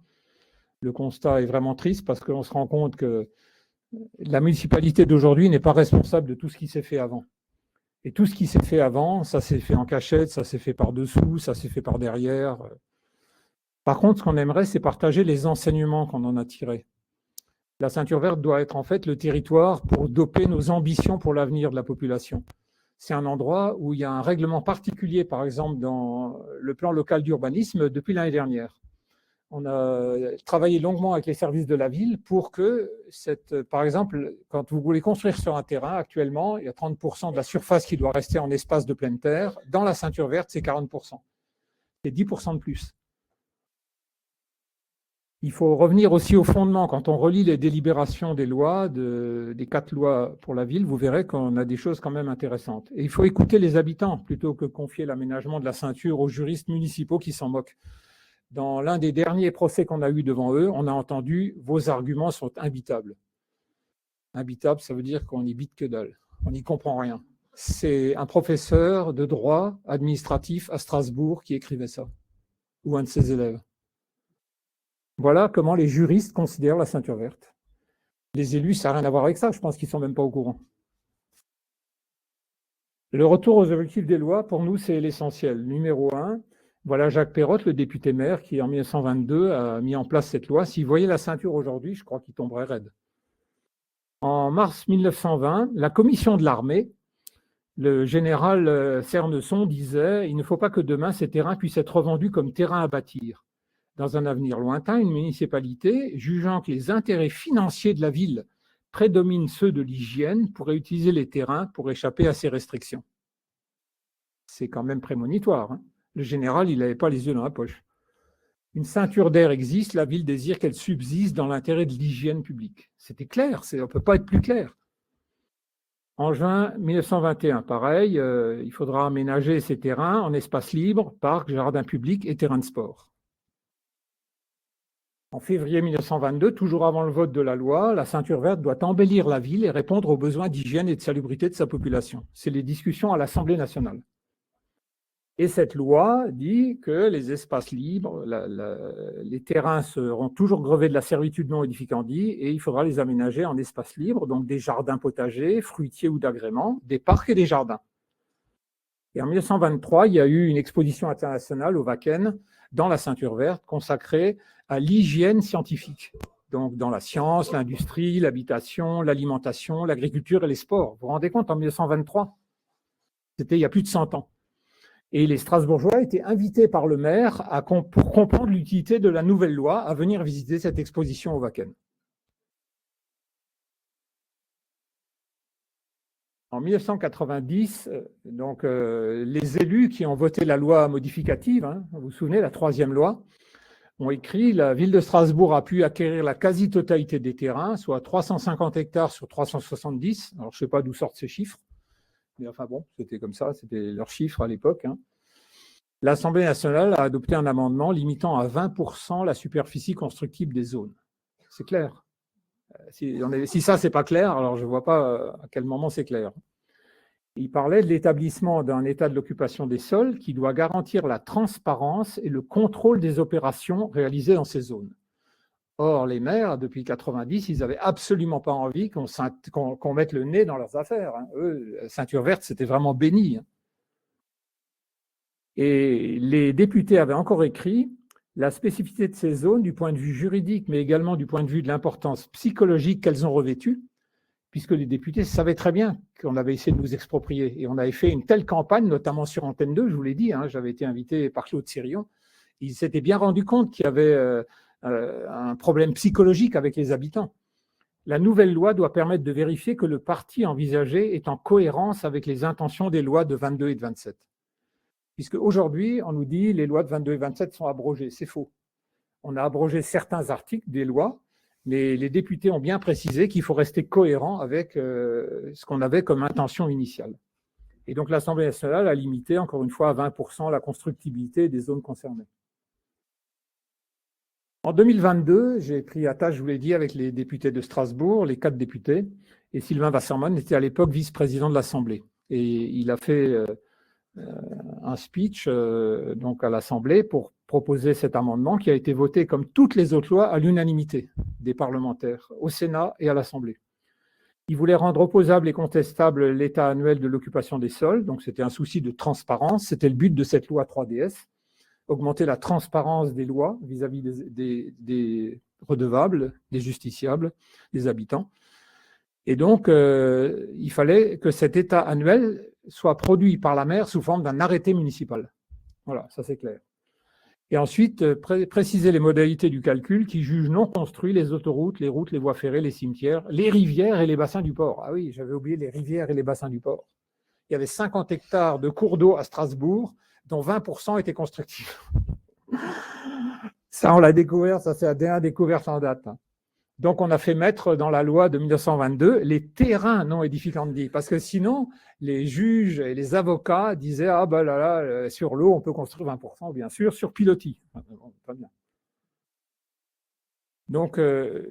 Le constat est vraiment triste parce qu'on se rend compte que la municipalité d'aujourd'hui n'est pas responsable de tout ce qui s'est fait avant. Et tout ce qui s'est fait avant, ça s'est fait en cachette, ça s'est fait par-dessous, ça s'est fait par derrière. Par contre, ce qu'on aimerait, c'est partager les enseignements qu'on en a tirés. La ceinture verte doit être en fait le territoire pour doper nos ambitions pour l'avenir de la population. C'est un endroit où il y a un règlement particulier, par exemple, dans le plan local d'urbanisme depuis l'année dernière. On a travaillé longuement avec les services de la ville pour que, par exemple, quand vous voulez construire sur un terrain, actuellement, il y a 30% de la surface qui doit rester en espace de pleine terre. Dans la ceinture verte, c'est 40%. C'est 10% de plus. Il faut revenir aussi au fondement. Quand on relit les délibérations des lois, des 4 lois pour la ville, vous verrez qu'on a des choses quand même intéressantes. Et il faut écouter les habitants plutôt que confier l'aménagement de la ceinture aux juristes municipaux qui s'en moquent. Dans l'un des derniers procès qu'on a eu devant eux, on a entendu « vos arguments sont imbitables ». Imbitable, ça veut dire qu'on n'y bite que dalle, on n'y comprend rien. C'est un professeur de droit administratif à Strasbourg qui écrivait ça, ou un de ses élèves. Voilà comment les juristes considèrent la ceinture verte. Les élus, ça n'a rien à voir avec ça, je pense qu'ils ne sont même pas au courant. Le retour aux objectifs des lois, pour nous, c'est l'essentiel. Numéro 1, voilà Jacques Perrotte, le député maire, qui en 1922 a mis en place cette loi. S'il voyait la ceinture aujourd'hui, je crois qu'il tomberait raide. En mars 1920, la commission de l'armée, le général Cernesson disait « Il ne faut pas que demain ces terrains puissent être revendus comme terrains à bâtir ». Dans un avenir lointain, une municipalité, jugeant que les intérêts financiers de la ville prédominent ceux de l'hygiène, pourrait utiliser les terrains pour échapper à ces restrictions. C'est quand même prémonitoire, hein. Le général, il n'avait pas les yeux dans la poche. Une ceinture d'air existe, la ville désire qu'elle subsiste dans l'intérêt de l'hygiène publique. C'était clair, on ne peut pas être plus clair. En juin 1921, pareil, il faudra aménager ces terrains en espace libre, parcs, jardins publics et terrains de sport. En février 1922, toujours avant le vote de la loi, la ceinture verte doit embellir la ville et répondre aux besoins d'hygiène et de salubrité de sa population. C'est les discussions à l'Assemblée nationale. Et cette loi dit que les espaces libres, les terrains seront toujours grevés de la servitude non édificandie et il faudra les aménager en espaces libres, donc des jardins potagers, fruitiers ou d'agrément, des parcs et des jardins. Et en 1923, il y a eu une exposition internationale au Wacken, dans la ceinture verte, consacrée à l'hygiène scientifique. Donc dans la science, l'industrie, l'habitation, l'alimentation, l'agriculture et les sports. Vous vous rendez compte, en 1923, c'était il y a plus de 100 ans. Et les Strasbourgeois étaient invités par le maire pour comprendre l'utilité de la nouvelle loi à venir visiter cette exposition au Wacken. En 1990, donc, les élus qui ont voté la loi modificative, hein, vous vous souvenez, la 3e loi, ont écrit « La ville de Strasbourg a pu acquérir la quasi-totalité des terrains, soit 350 hectares sur 370 ». Alors, je ne sais pas d'où sortent ces chiffres. Mais enfin bon, c'était comme ça, c'était leurs chiffres à l'époque. Hein. L'Assemblée nationale a adopté un amendement limitant à 20% la superficie constructible des zones. C'est clair. Si ça, c'est pas clair, alors je ne vois pas à quel moment c'est clair. Il parlait de l'établissement d'un état de l'occupation des sols qui doit garantir la transparence et le contrôle des opérations réalisées dans ces zones. Or, les maires, depuis 1990, ils n'avaient absolument pas envie qu'on mette le nez dans leurs affaires. Hein. Eux, la ceinture verte, c'était vraiment béni. Et les députés avaient encore écrit « La spécificité de ces zones, du point de vue juridique, mais également du point de vue de l'importance psychologique qu'elles ont revêtue, puisque les députés savaient très bien qu'on avait essayé de nous exproprier. Et on avait fait une telle campagne, notamment sur Antenne 2, je vous l'ai dit, hein, j'avais été invité par Claude Sirion. Ils s'étaient bien rendus compte qu'il y avait un problème psychologique avec les habitants. La nouvelle loi doit permettre de vérifier que le parti envisagé est en cohérence avec les intentions des lois de 22 et de 27. Puisque aujourd'hui, on nous dit que les lois de 22 et 27 sont abrogées. C'est faux. On a abrogé certains articles des lois, mais les députés ont bien précisé qu'il faut rester cohérent avec ce qu'on avait comme intention initiale. Et donc l'Assemblée nationale a limité, encore une fois, à 20% la constructibilité des zones concernées. En 2022, j'ai pris à tâche, je vous l'ai dit, avec les députés de Strasbourg, les 4 députés, et Sylvain Wasserman était à l'époque vice-président de l'Assemblée. Et il a fait un speech donc à l'Assemblée pour proposer cet amendement qui a été voté, comme toutes les autres lois, à l'unanimité des parlementaires, au Sénat et à l'Assemblée. Il voulait rendre opposable et contestable l'état annuel de l'occupation des sols, donc c'était un souci de transparence, c'était le but de cette loi 3DS, augmenter la transparence des lois vis-à-vis des redevables, des justiciables, des habitants. Et donc, il fallait que cet état annuel soit produit par la maire sous forme d'un arrêté municipal. Voilà, ça c'est clair. Et ensuite, préciser les modalités du calcul qui jugent non construits les autoroutes, les routes, les voies ferrées, les cimetières, les rivières et les bassins du port. Ah oui, j'avais oublié les rivières et les bassins du port. Il y avait 50 hectares de cours d'eau à Strasbourg, dont 20% étaient constructifs. Ça, on l'a découvert, ça c'est la dernière découverte en date. Donc, on a fait mettre dans la loi de 1922 les terrains non édificandis, parce que sinon, les juges et les avocats disaient « Ah ben là, sur l'eau, on peut construire 20%, bien sûr, sur pilotis. » Pas bien. Donc,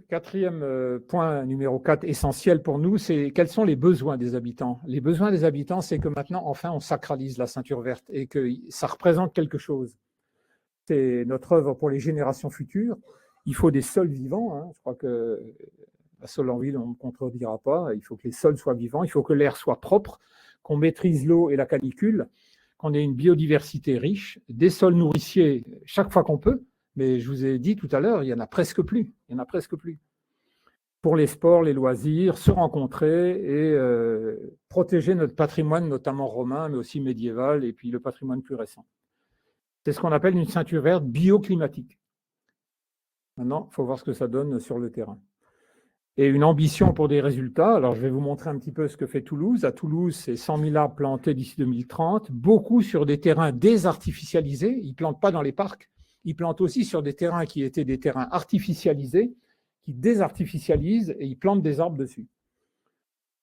quatrième point numéro 4, essentiel pour nous, c'est quels sont les besoins des habitants. Les besoins des habitants, c'est que maintenant, enfin, on sacralise la ceinture verte et que ça représente quelque chose. C'est notre œuvre pour les générations futures. Il faut des sols vivants. Hein. Je crois que la Sollenville, on ne me contredira pas. Il faut que les sols soient vivants. Il faut que l'air soit propre, qu'on maîtrise l'eau et la canicule, qu'on ait une biodiversité riche, des sols nourriciers chaque fois qu'on peut. Mais je vous ai dit tout à l'heure, il n'y en a presque plus. Il y en a presque plus. Pour les sports, les loisirs, se rencontrer et protéger notre patrimoine, notamment romain, mais aussi médiéval, et puis le patrimoine plus récent. C'est ce qu'on appelle une ceinture verte bioclimatique. Maintenant, il faut voir ce que ça donne sur le terrain. Et une ambition pour des résultats. Alors, je vais vous montrer un petit peu ce que fait Toulouse. À Toulouse, c'est 100 000 arbres plantés d'ici 2030, beaucoup sur des terrains désartificialisés. Ils ne plantent pas dans les parcs. Ils plantent aussi sur des terrains qui étaient des terrains artificialisés, qui désartificialisent et ils plantent des arbres dessus.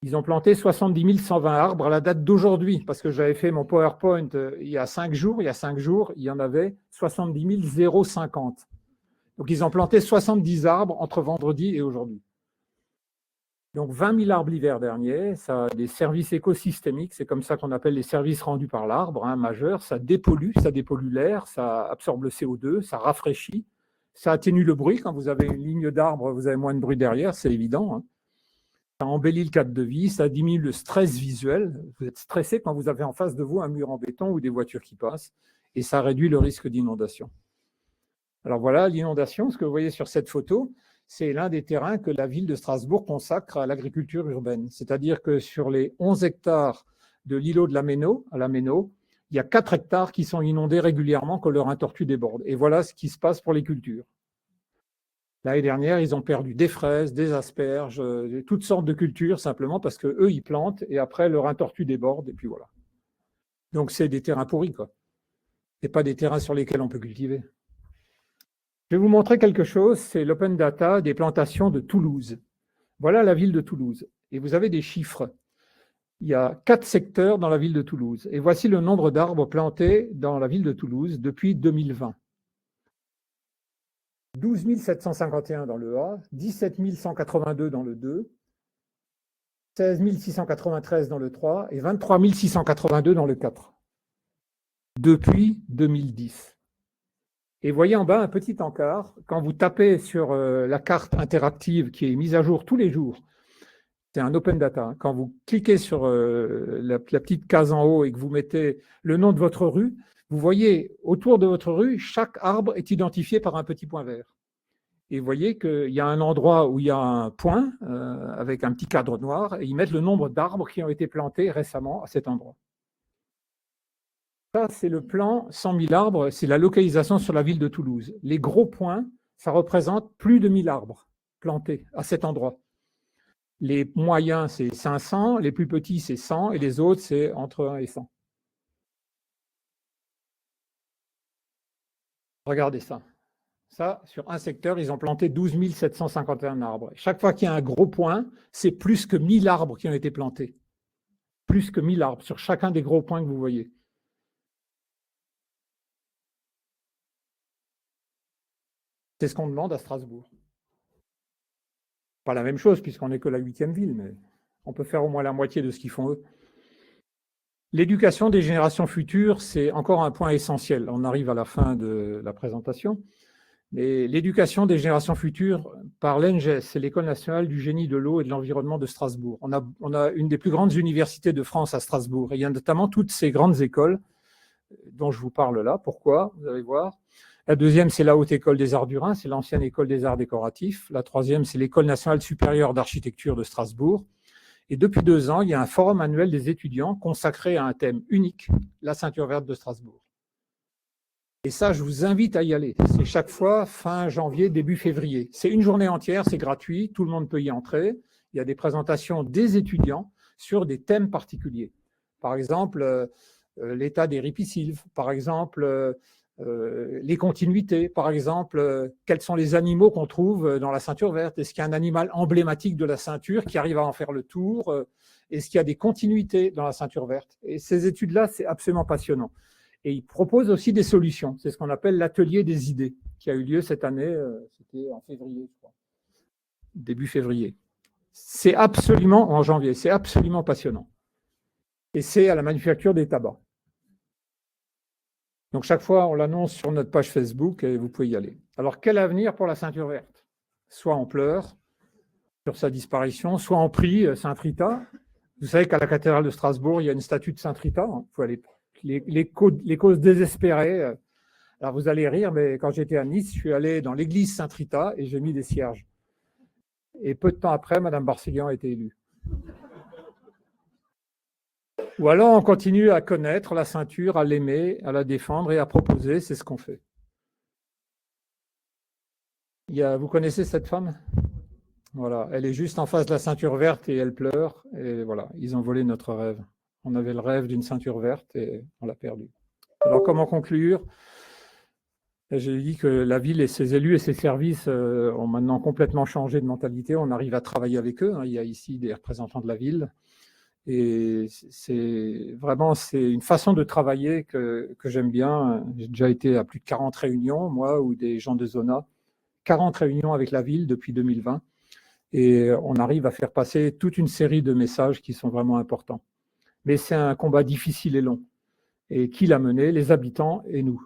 Ils ont planté 70 120 arbres à la date d'aujourd'hui, parce que j'avais fait mon PowerPoint il y a 5 jours. Il y a 5 jours, il y en avait 70 050. Donc, ils ont planté 70 arbres entre vendredi et aujourd'hui. Donc, 20 000 arbres l'hiver dernier. Ça a des services écosystémiques. C'est comme ça qu'on appelle les services rendus par l'arbre, majeurs. Ça dépollue l'air, ça absorbe le CO2, ça rafraîchit, ça atténue le bruit. Quand vous avez une ligne d'arbres, vous avez moins de bruit derrière, c'est évident. Hein. Ça embellit le cadre de vie, ça diminue le stress visuel. Vous êtes stressé quand vous avez en face de vous un mur en béton ou des voitures qui passent. Et ça réduit le risque d'inondation. Alors voilà, l'inondation, ce que vous voyez sur cette photo, c'est l'un des terrains que la ville de Strasbourg consacre à l'agriculture urbaine. C'est-à-dire que sur les 11 hectares de l'îlot de la Méno, à la Méno, il y a 4 hectares qui sont inondés régulièrement quand leur tortue déborde. Et voilà ce qui se passe pour les cultures. L'année dernière, ils ont perdu des fraises, des asperges, toutes sortes de cultures, simplement parce qu'eux, ils plantent et après, leur tortue déborde, et puis voilà. Donc, c'est des terrains pourris, quoi. Et pas des terrains sur lesquels on peut cultiver. Je vais vous montrer quelque chose, c'est l'open data des plantations de Toulouse. Voilà la ville de Toulouse. Et vous avez des chiffres. Il y a 4 secteurs dans la ville de Toulouse. Et voici le nombre d'arbres plantés dans la ville de Toulouse depuis 2020. 12 751 dans le A, 17 182 dans le 2, 16 693 dans le 3 et 23 682 dans le 4. Depuis 2010. Et vous voyez en bas un petit encart. Quand vous tapez sur la carte interactive qui est mise à jour tous les jours, c'est un open data. Quand vous cliquez sur la petite case en haut et que vous mettez le nom de votre rue, vous voyez autour de votre rue, chaque arbre est identifié par un petit point vert. Et vous voyez qu'il y a un endroit où il y a un point avec un petit cadre noir et ils mettent le nombre d'arbres qui ont été plantés récemment à cet endroit. Ça, c'est le plan 100 000 arbres, c'est la localisation sur la ville de Toulouse. Les gros points, ça représente plus de 1000 arbres plantés à cet endroit. Les moyens, c'est 500, les plus petits, c'est 100, et les autres, c'est entre 1 et 100. Regardez ça. Ça, sur un secteur, ils ont planté 12 751 arbres. Chaque fois qu'il y a un gros point, c'est plus que 1000 arbres qui ont été plantés. Plus que 1000 arbres sur chacun des gros points que vous voyez. C'est ce qu'on demande à Strasbourg. Pas la même chose, puisqu'on n'est que la 8e ville, mais on peut faire au moins la moitié de ce qu'ils font eux. L'éducation des générations futures, c'est encore un point essentiel. On arrive à la fin de la présentation. Mais l'éducation des générations futures par l'ENGES, c'est l'École nationale du génie de l'eau et de l'environnement de Strasbourg. On a une des plus grandes universités de France à Strasbourg. Et il y a notamment toutes ces grandes écoles dont je vous parle là. Pourquoi? Vous allez voir. La deuxième, c'est la Haute École des Arts du Rhin, c'est l'ancienne École des Arts décoratifs. La troisième, c'est l'École nationale supérieure d'architecture de Strasbourg. Et depuis 2 ans, il y a un forum annuel des étudiants consacré à un thème unique, la ceinture verte de Strasbourg. Et ça, je vous invite à y aller. C'est chaque fois fin janvier, début février. C'est une journée entière, c'est gratuit, tout le monde peut y entrer. Il y a des présentations des étudiants sur des thèmes particuliers. Par exemple, l'état des ripisylves, par exemple, les continuités, par exemple, quels sont les animaux qu'on trouve dans la ceinture verte? Est-ce qu'il y a un animal emblématique de la ceinture qui arrive à en faire le tour? Est-ce qu'il y a des continuités dans la ceinture verte? Et ces études-là, c'est absolument passionnant. Et ils proposent aussi des solutions. C'est ce qu'on appelle l'atelier des idées, qui a eu lieu cette année, c'était en février, je crois, début février. C'est absolument, en janvier, c'est absolument passionnant. Et c'est à la Manufacture des Tabacs. Donc, chaque fois, on l'annonce sur notre page Facebook et vous pouvez y aller. Alors, quel avenir pour la ceinture verte? Soit on pleure sur sa disparition, soit on prie Saint Rita. Vous savez qu'à la cathédrale de Strasbourg, il y a une statue de Saint Rita. Il faut aller. Les causes désespérées. Alors, vous allez rire, mais quand j'étais à Nice, je suis allé dans l'église Saint Rita et j'ai mis des cierges. Et peu de temps après, Madame Barseguian a été élue. Ou alors on continue à connaître la ceinture, à l'aimer, à la défendre et à proposer, c'est ce qu'on fait. Vous connaissez cette femme? Voilà, elle est juste en face de la ceinture verte et elle pleure. Et voilà, ils ont volé notre rêve. On avait le rêve d'une ceinture verte et on l'a perdu. Alors comment conclure? J'ai dit que la ville et ses élus et ses services ont maintenant complètement changé de mentalité. On arrive à travailler avec eux. Il y a ici des représentants de la ville. Et c'est une façon de travailler que j'aime bien. J'ai déjà été à plus de 40 réunions, moi, ou des gens de Zona. 40 réunions avec la ville depuis 2020. Et on arrive à faire passer toute une série de messages qui sont vraiment importants. Mais c'est un combat difficile et long. Et qui l'a mené? Les habitants et nous.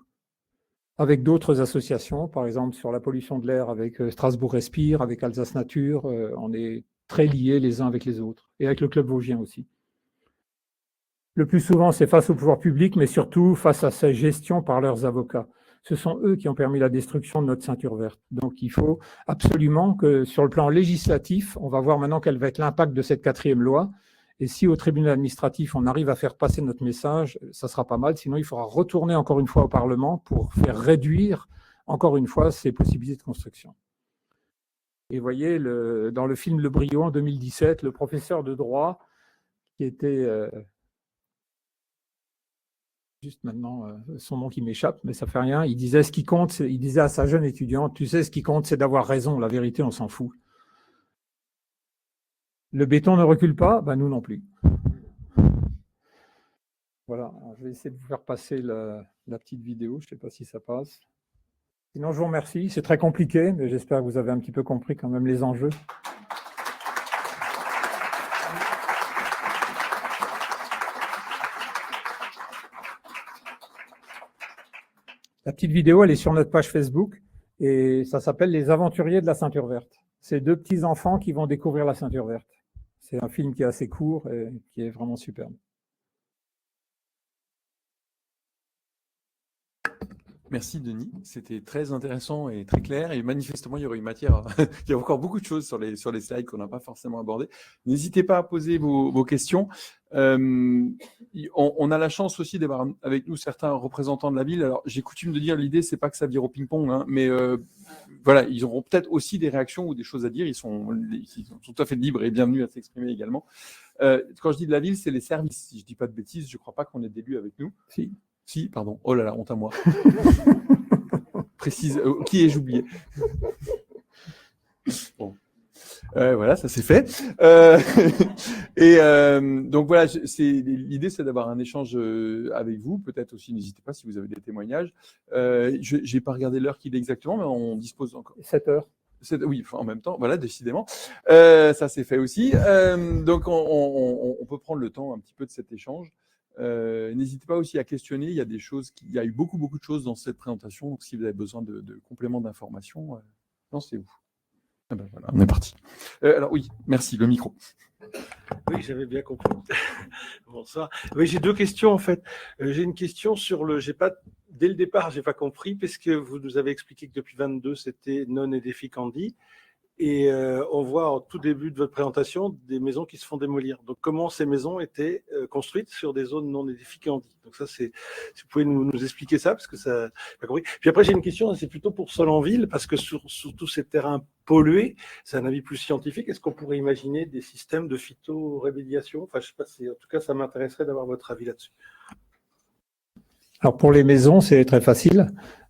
Avec d'autres associations, par exemple sur la pollution de l'air avec Strasbourg Respire, avec Alsace Nature, on est très liés les uns avec les autres, et avec le Club Vosgien aussi. Le plus souvent, c'est face au pouvoir public, mais surtout face à sa gestion par leurs avocats. Ce sont eux qui ont permis la destruction de notre ceinture verte. Donc il faut absolument que sur le plan législatif, on va voir maintenant quel va être l'impact de cette 4e loi. Et si au tribunal administratif, on arrive à faire passer notre message, ça sera pas mal. Sinon, il faudra retourner encore une fois au Parlement pour faire réduire encore une fois ces possibilités de construction. Et vous voyez, dans le film Le Brio en 2017, le professeur de droit qui était... juste maintenant, son nom qui m'échappe, mais ça fait rien. Il disait ce qui compte, il disait à sa jeune étudiante, tu sais, ce qui compte, c'est d'avoir raison. La vérité, on s'en fout. Le béton ne recule pas, ben nous non plus. Voilà, alors je vais essayer de vous faire passer la petite vidéo. Je ne sais pas si ça passe. Sinon, je vous remercie. C'est très compliqué, mais j'espère que vous avez un petit peu compris quand même les enjeux. La petite vidéo, elle est sur notre page Facebook et ça s'appelle Les Aventuriers de la Ceinture Verte. C'est 2 petits enfants qui vont découvrir la Ceinture Verte. C'est un film qui est assez court et qui est vraiment superbe. Merci Denis, c'était très intéressant et très clair et manifestement il y aurait eu matière, il y a encore beaucoup de choses sur les slides qu'on n'a pas forcément abordées. N'hésitez pas à poser vos questions. On a la chance aussi d'avoir avec nous certains représentants de la ville. Alors j'ai coutume de dire l'idée c'est pas que ça vire au ping-pong, hein, mais voilà, ils auront peut-être aussi des réactions ou des choses à dire. Ils sont tout à fait libres et bienvenus à s'exprimer également. Quand je dis de la ville, c'est les services. Si je dis pas de bêtises, je crois pas qu'on ait d'élus avec nous. Si, pardon. Oh là là, honte à moi. Précise. Qui ai-je oublié? Bon. Voilà, ça c'est fait. Donc voilà, l'idée, c'est d'avoir un échange avec vous. Peut-être aussi, n'hésitez pas si vous avez des témoignages. Je n'ai pas regardé l'heure qu'il est exactement, mais on dispose encore. 7 heures. Oui, en même temps, voilà, décidément. Ça c'est fait aussi. Donc on peut prendre le temps un petit peu de cet échange. N'hésitez pas aussi à questionner. Il y a des choses, il y a eu beaucoup de choses dans cette présentation. Donc si vous avez besoin de compléments d'information, lancez-vous. Ah ben voilà, on est parti. Alors oui, merci, le micro. Oui, j'avais bien compris. Bonsoir. Oui, j'ai deux questions en fait. J'ai une question sur dès le départ, j'ai pas compris, parce que vous nous avez expliqué que depuis 22, c'était non edificandi. Et on voit en tout début de votre présentation des maisons qui se font démolir. Donc, comment ces maisons étaient construites sur des zones non édificantes? Donc ça, si vous pouvez nous expliquer ça, parce que ça, j'ai pas compris. Puis après, j'ai une question, c'est plutôt pour Solonville, parce que sur tous ces terrains pollués, c'est un avis plus scientifique. Est-ce qu'on pourrait imaginer des systèmes de phytorémédiation? Enfin, je sais pas si, en tout cas, ça m'intéresserait d'avoir votre avis là-dessus. Alors pour les maisons, c'est très facile.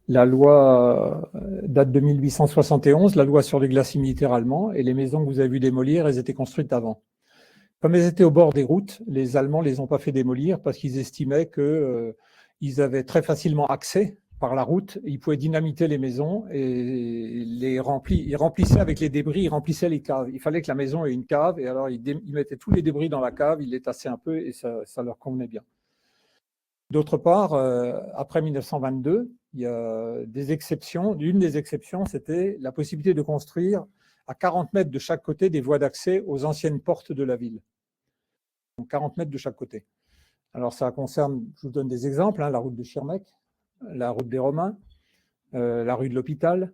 La loi date de 1871, la loi sur les glaciers militaires allemands, et les maisons que vous avez vues démolir, elles étaient construites avant. Comme elles étaient au bord des routes, les Allemands ne les ont pas fait démolir parce qu'ils estimaient qu'ils avaient très facilement accès par la route, ils pouvaient dynamiter les maisons et ils remplissaient avec les débris, ils remplissaient les caves. Il fallait que la maison ait une cave, et alors ils mettaient tous les débris dans la cave, ils les tassaient un peu et ça leur convenait bien. D'autre part, après 1922, il y a des exceptions. L'une des exceptions, c'était la possibilité de construire à 40 mètres de chaque côté des voies d'accès aux anciennes portes de la ville. Donc 40 mètres de chaque côté. Alors ça concerne, je vous donne des exemples, la route de Schirmeck, la route des Romains, la rue de l'Hôpital,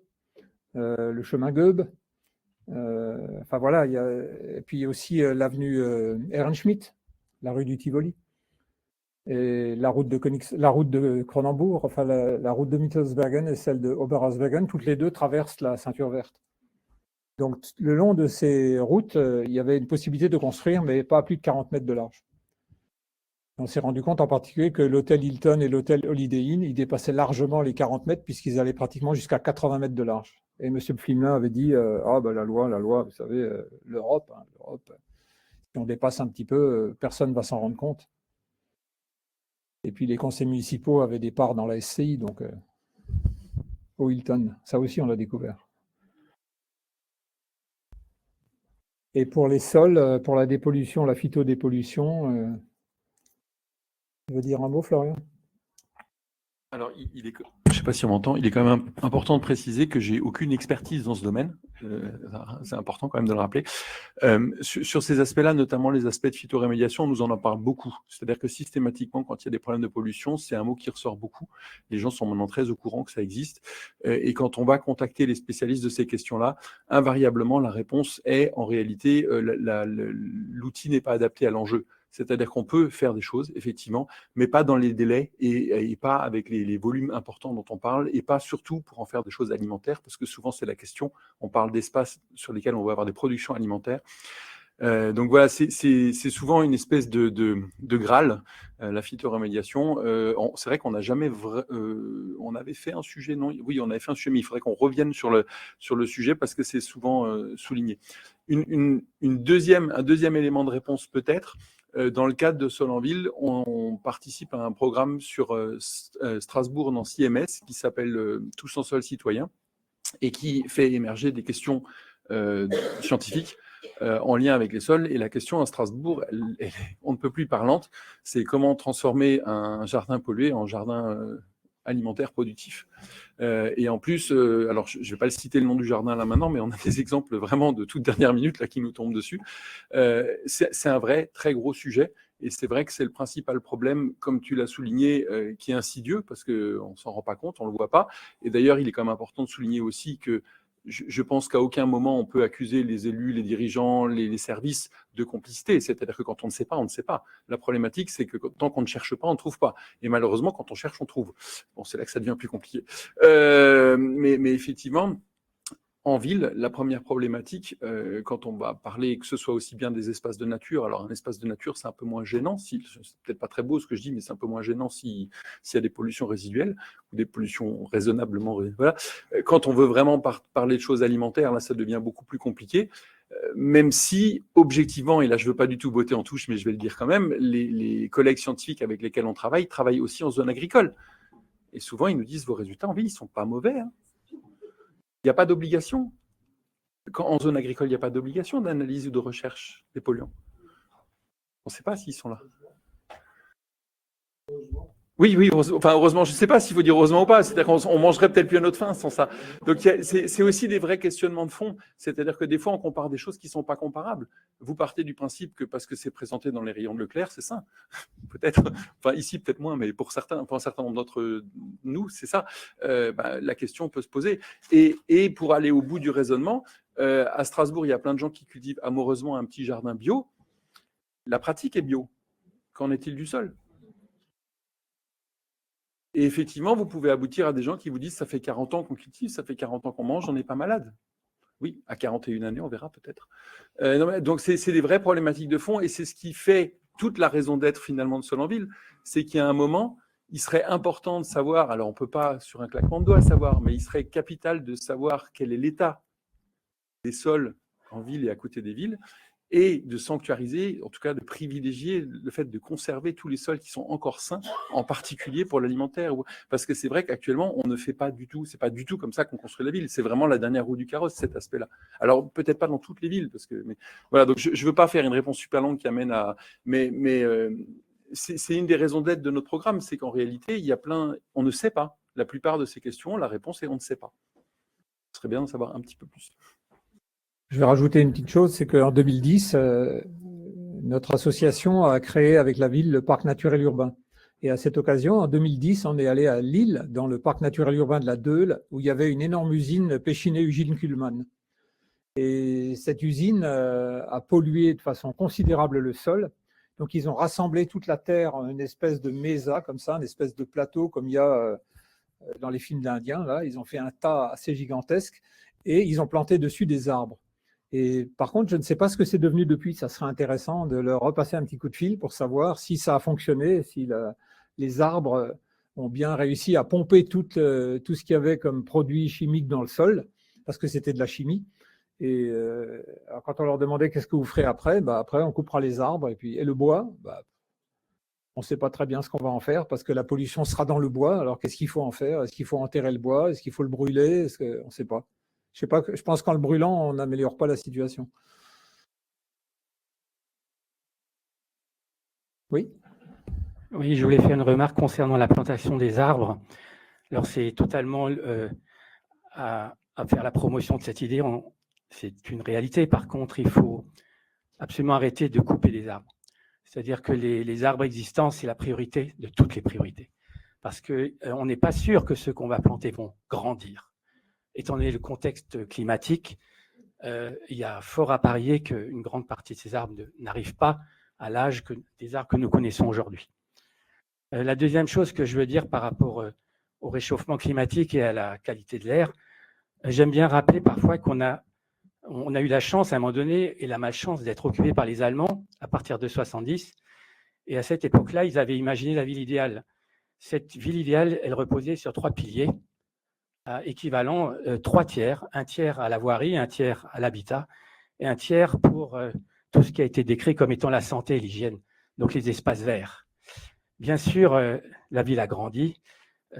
le chemin Goebe. Enfin voilà, et puis aussi l'avenue Ehrenschmidt, la rue du Tivoli. Et la route de Cronenbourg, enfin la route de Mittelsbergen et celle de Oberhausbergen, toutes les deux traversent la ceinture verte. Donc le long de ces routes, il y avait une possibilité de construire, mais pas à plus de 40 mètres de large. On s'est rendu compte en particulier que l'hôtel Hilton et l'hôtel Holiday Inn, ils dépassaient largement les 40 mètres puisqu'ils allaient pratiquement jusqu'à 80 mètres de large. Et M. Pflimlin avait dit la loi, vous savez, l'Europe, si on dépasse un petit peu, personne ne va s'en rendre compte. Et puis les conseils municipaux avaient des parts dans la SCI, donc au Hilton. Ça aussi, on l'a découvert. Et pour les sols, pour la dépollution, la phytodépollution, tu veux dire un mot, Florian? Alors, je ne sais pas si on m'entend, il est quand même important de préciser que j'ai aucune expertise dans ce domaine. C'est important quand même de le rappeler. Sur ces aspects-là, notamment les aspects de phytorémédiation, on nous en parle beaucoup. C'est-à-dire que systématiquement, quand il y a des problèmes de pollution, c'est un mot qui ressort beaucoup. Les gens sont maintenant très au courant que ça existe. Et quand on va contacter les spécialistes de ces questions-là, invariablement, la réponse est, en réalité, l'outil n'est pas adapté à l'enjeu. C'est-à-dire qu'on peut faire des choses, effectivement, mais pas dans les délais et pas avec les volumes importants dont on parle, et pas surtout pour en faire des choses alimentaires, parce que souvent c'est la question, on parle d'espaces sur lesquels on va avoir des productions alimentaires. Donc voilà, c'est souvent une espèce de Graal, la phytoremédiation. C'est vrai qu'on n'a jamais on avait fait un sujet, non? Oui, on avait fait un sujet, mais il faudrait qu'on revienne sur le sujet parce que c'est souvent souligné. Un deuxième élément de réponse peut-être. Dans le cadre de Solonville, on participe à un programme sur Strasbourg dans CMS qui s'appelle Tous en sol citoyen et qui fait émerger des questions scientifiques en lien avec les sols. Et la question à Strasbourg, on ne peut plus parlante, c'est comment transformer un jardin pollué en jardin alimentaire productif. Et en plus, alors je ne vais pas le citer le nom du jardin là maintenant, mais on a des exemples vraiment de toute dernière minute là qui nous tombent dessus. C'est un vrai très gros sujet. Et c'est vrai que c'est le principal problème, comme tu l'as souligné, qui est insidieux parce qu'on ne s'en rend pas compte, on ne le voit pas. Et d'ailleurs, il est quand même important de souligner aussi que je pense qu'à aucun moment on peut accuser les élus, les dirigeants, les services de complicité. C'est-à-dire que quand on ne sait pas, on ne sait pas. La problématique, c'est que tant qu'on ne cherche pas, on ne trouve pas. Et malheureusement, quand on cherche, on trouve. Bon, c'est là que ça devient plus compliqué. Mais effectivement, en ville, la première problématique, quand on va parler, que ce soit aussi bien des espaces de nature, alors un espace de nature, c'est un peu moins gênant, c'est peut-être pas très beau ce que je dis, mais c'est un peu moins gênant s'il y a des pollutions résiduelles ou des pollutions raisonnablement... Voilà. Quand on veut vraiment parler de choses alimentaires, là, ça devient beaucoup plus compliqué. Même si, objectivement, et là je ne veux pas du tout botter en touche, mais je vais le dire quand même, les collègues scientifiques avec lesquels on travaille travaillent aussi en zone agricole. Et souvent, ils nous disent, vos résultats en ville, ils ne sont pas mauvais. Hein. Il n'y a pas d'obligation. En zone agricole, il n'y a pas d'obligation d'analyse ou de recherche des polluants. On ne sait pas s'ils sont là. Oui, heureusement, je ne sais pas s'il faut dire heureusement ou pas, c'est-à-dire qu'on mangerait peut-être plus à notre faim sans ça. Donc, c'est aussi des vrais questionnements de fond, c'est-à-dire que des fois, on compare des choses qui ne sont pas comparables. Vous partez du principe que parce que c'est présenté dans les rayons de Leclerc, c'est ça. Peut-être, enfin ici, peut-être moins, mais pour un certain nombre d'entre nous, c'est ça. La question peut se poser. Et pour aller au bout du raisonnement, à Strasbourg, il y a plein de gens qui cultivent amoureusement un petit jardin bio. La pratique est bio. Qu'en est-il du sol ? Et effectivement, vous pouvez aboutir à des gens qui vous disent « ça fait 40 ans qu'on cultive, ça fait 40 ans qu'on mange, on n'est pas malade ». Oui, à 41 années, on verra peut-être. Donc, c'est des vraies problématiques de fond et c'est ce qui fait toute la raison d'être finalement de Sol en Ville. C'est qu'il y a un moment, il serait important de savoir, alors on ne peut pas sur un claquement de doigts savoir, mais il serait capital de savoir quel est l'état des sols en ville et à côté des villes et de sanctuariser, en tout cas de privilégier le fait de conserver tous les sols qui sont encore sains, en particulier pour l'alimentaire. Parce que c'est vrai qu'actuellement, on ne fait pas du tout, c'est pas du tout comme ça qu'on construit la ville. C'est vraiment la dernière roue du carrosse, cet aspect-là. Alors, peut-être pas dans toutes les villes, parce que, mais, voilà, donc je ne veux pas faire une réponse super longue qui amène à... Mais c'est une des raisons d'être de notre programme, c'est qu'en réalité, il y a on ne sait pas. La plupart de ces questions, la réponse est on ne sait pas. Ce serait bien d'en savoir un petit peu plus. Je vais rajouter une petite chose, c'est qu'en 2010, notre association a créé avec la ville le parc naturel urbain. Et à cette occasion, en 2010, on est allé à Lille, dans le parc naturel urbain de la Deule, où il y avait une énorme usine Péchinet-Ugine-Kuhlmann. Et cette usine a pollué de façon considérable le sol. Donc, ils ont rassemblé toute la terre en une espèce de mesa, comme ça, une espèce de plateau, comme il y a dans les films d'Indiens. Là, ils ont fait un tas assez gigantesque et ils ont planté dessus des arbres. Et par contre, je ne sais pas ce que c'est devenu depuis. Ça serait intéressant de leur repasser un petit coup de fil pour savoir si ça a fonctionné, si les arbres ont bien réussi à pomper tout ce qu'il y avait comme produits chimiques dans le sol, parce que c'était de la chimie. Et alors quand on leur demandait qu'est-ce que vous ferez après, après on coupera les arbres et le bois, on ne sait pas très bien ce qu'on va en faire parce que la pollution sera dans le bois. Alors qu'est-ce qu'il faut en faire? Est-ce qu'il faut enterrer le bois? Est-ce qu'il faut le brûler? On ne sait pas. Je pense qu'en le brûlant, on n'améliore pas la situation. Oui. Oui, je voulais faire une remarque concernant la plantation des arbres. Alors, c'est totalement à faire la promotion de cette idée. C'est une réalité. Par contre, il faut absolument arrêter de couper des arbres. C'est-à-dire que les arbres existants, c'est la priorité de toutes les priorités. Parce qu'on n'est pas sûr que ceux qu'on va planter vont grandir. Étant donné le contexte climatique, il y a fort à parier qu'une grande partie de ces arbres n'arrivent pas à l'âge des arbres que nous connaissons aujourd'hui. La deuxième chose que je veux dire par rapport au réchauffement climatique et à la qualité de l'air, j'aime bien rappeler parfois qu'on a eu la chance à un moment donné et la malchance d'être occupés par les Allemands à partir de 70. Et à cette époque-là, ils avaient imaginé la ville idéale. Cette ville idéale, elle reposait sur 3 piliers. Équivalent 3 tiers, un tiers à la voirie, un tiers à l'habitat et un tiers pour tout ce qui a été décrit comme étant la santé et l'hygiène, donc les espaces verts. Bien sûr, la ville a grandi,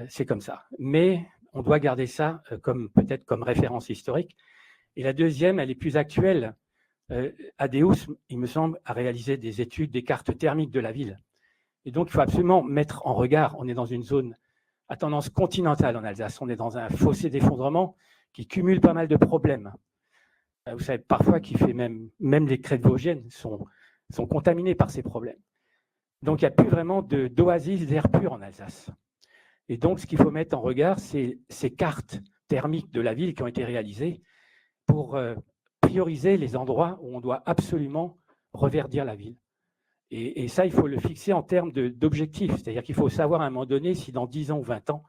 c'est comme ça, mais on doit garder ça peut-être comme référence historique. Et la deuxième, elle est plus actuelle. Adeus, il me semble, a réalisé des études, des cartes thermiques de la ville. Et donc, il faut absolument mettre en regard, on est dans une zone à tendance continentale en Alsace. On est dans un fossé d'effondrement qui cumule pas mal de problèmes. Vous savez, parfois, qui fait même les crêtes vosgiennes sont contaminés par ces problèmes. Donc, il n'y a plus vraiment d'oasis d'air pur en Alsace. Et donc, ce qu'il faut mettre en regard, c'est ces cartes thermiques de la ville qui ont été réalisées pour prioriser les endroits où on doit absolument reverdir la ville. Et ça, il faut le fixer en termes d'objectifs. C'est-à-dire qu'il faut savoir à un moment donné si dans 10 ans ou 20 ans,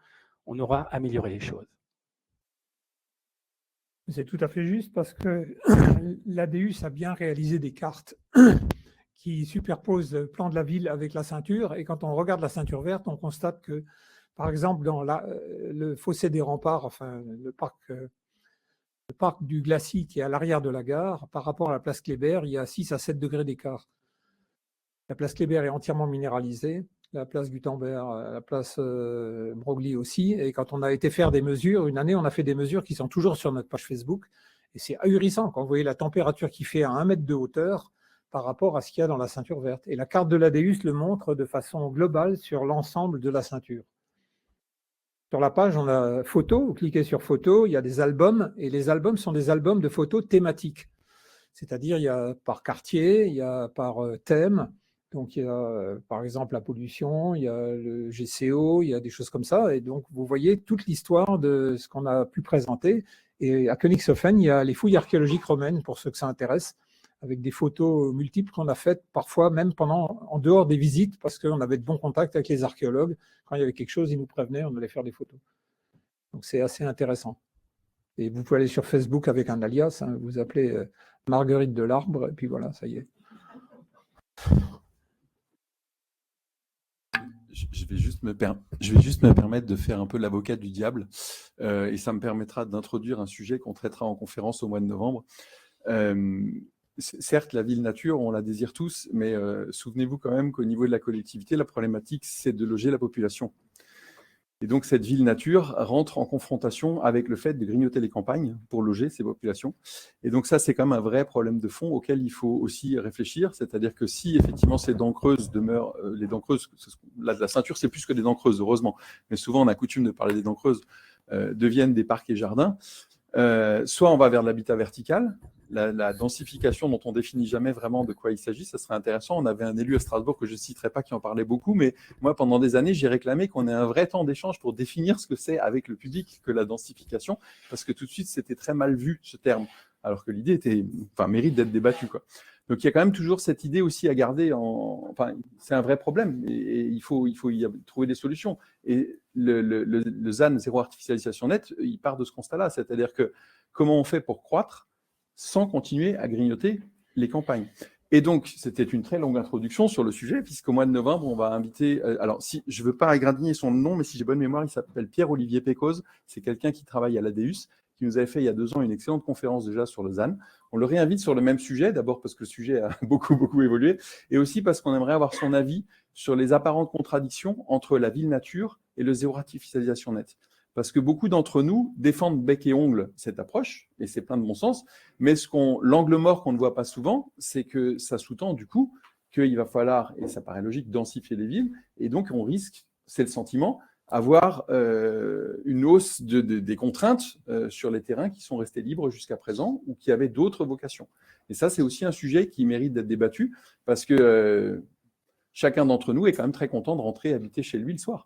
on aura amélioré les choses. C'est tout à fait juste parce que l'ADUS a bien réalisé des cartes qui superposent le plan de la ville avec la ceinture. Et quand on regarde la ceinture verte, on constate que, par exemple, dans le fossé des remparts, enfin le parc Le parc du Glacis, qui est à l'arrière de la gare, par rapport à la place Kléber, il y a 6 à 7 degrés d'écart. La place Kléber est entièrement minéralisée, la place Gutenberg, la place Broglie aussi. Et quand on a été faire des mesures, une année, on a fait des mesures qui sont toujours sur notre page Facebook. Et c'est ahurissant quand vous voyez la température qui fait à 1 mètre de hauteur par rapport à ce qu'il y a dans la ceinture verte. Et la carte de l'ADEUS le montre de façon globale sur l'ensemble de la ceinture. Sur la page, on a photos, vous cliquez sur photos, il y a des albums, et les albums sont des albums de photos thématiques. C'est-à-dire, il y a par quartier, il y a par thème. Donc, il y a par exemple la pollution, il y a le GCO, il y a des choses comme ça. Et donc, vous voyez toute l'histoire de ce qu'on a pu présenter. Et à Königshofen, il y a les fouilles archéologiques romaines, pour ceux que ça intéresse, avec des photos multiples qu'on a faites parfois même en dehors des visites, parce qu'on avait de bons contacts avec les archéologues. Quand il y avait quelque chose, ils nous prévenaient, on allait faire des photos. Donc, c'est assez intéressant. Et vous pouvez aller sur Facebook avec un alias, hein, vous appelez Marguerite de l'Arbre, et puis voilà, ça y est. Je vais juste me permettre de faire un peu l'avocat du diable, et ça me permettra d'introduire un sujet qu'on traitera en conférence au mois de novembre. Certes, la ville nature, on la désire tous, mais souvenez-vous quand même qu'au niveau de la collectivité, la problématique, c'est de loger la population. Et donc, cette ville nature rentre en confrontation avec le fait de grignoter les campagnes pour loger ces populations. Et donc, ça, c'est quand même un vrai problème de fond auquel il faut aussi réfléchir. C'est-à-dire que si, effectivement, ces dents creuses demeurent... les dents creuses, la ceinture, c'est plus que des dents creuses, heureusement. Mais souvent, on a coutume de parler des dents creuses, deviennent des parcs et jardins. Soit on va vers l'habitat vertical, la densification dont on définit jamais vraiment de quoi il s'agit, ça serait intéressant. On avait un élu à Strasbourg que je ne citerai pas qui en parlait beaucoup, mais moi pendant des années j'ai réclamé qu'on ait un vrai temps d'échange pour définir ce que c'est avec le public que la densification, parce que tout de suite c'était très mal vu ce terme, alors que l'idée mérite d'être débattue, quoi. Donc il y a quand même toujours cette idée aussi à garder c'est un vrai problème et il faut y trouver des solutions. Et le ZAN, zéro artificialisation nette, il part de ce constat-là, c'est-à-dire que comment on fait pour croître sans continuer à grignoter les campagnes. Et donc, c'était une très longue introduction sur le sujet, puisqu'au mois de novembre, on va inviter... alors, si je ne veux pas égratigner son nom, mais si j'ai bonne mémoire, il s'appelle Pierre-Olivier Pécoz. C'est quelqu'un qui travaille à l'ADEUS, qui nous avait fait il y a 2 ans une excellente conférence déjà sur le ZAN. On le réinvite sur le même sujet, d'abord parce que le sujet a beaucoup évolué, et aussi parce qu'on aimerait avoir son avis sur les apparentes contradictions entre la ville nature et le zéro artificialisation nette. Parce que beaucoup d'entre nous défendent bec et ongle cette approche, et c'est plein de bon sens, mais l'angle mort qu'on ne voit pas souvent, c'est que ça sous-tend du coup qu'il va falloir, et ça paraît logique, densifier les villes, et donc on risque, c'est le sentiment, avoir une hausse des contraintes sur les terrains qui sont restés libres jusqu'à présent ou qui avaient d'autres vocations. Et ça, c'est aussi un sujet qui mérite d'être débattu, parce que chacun d'entre nous est quand même très content de rentrer habiter chez lui le soir.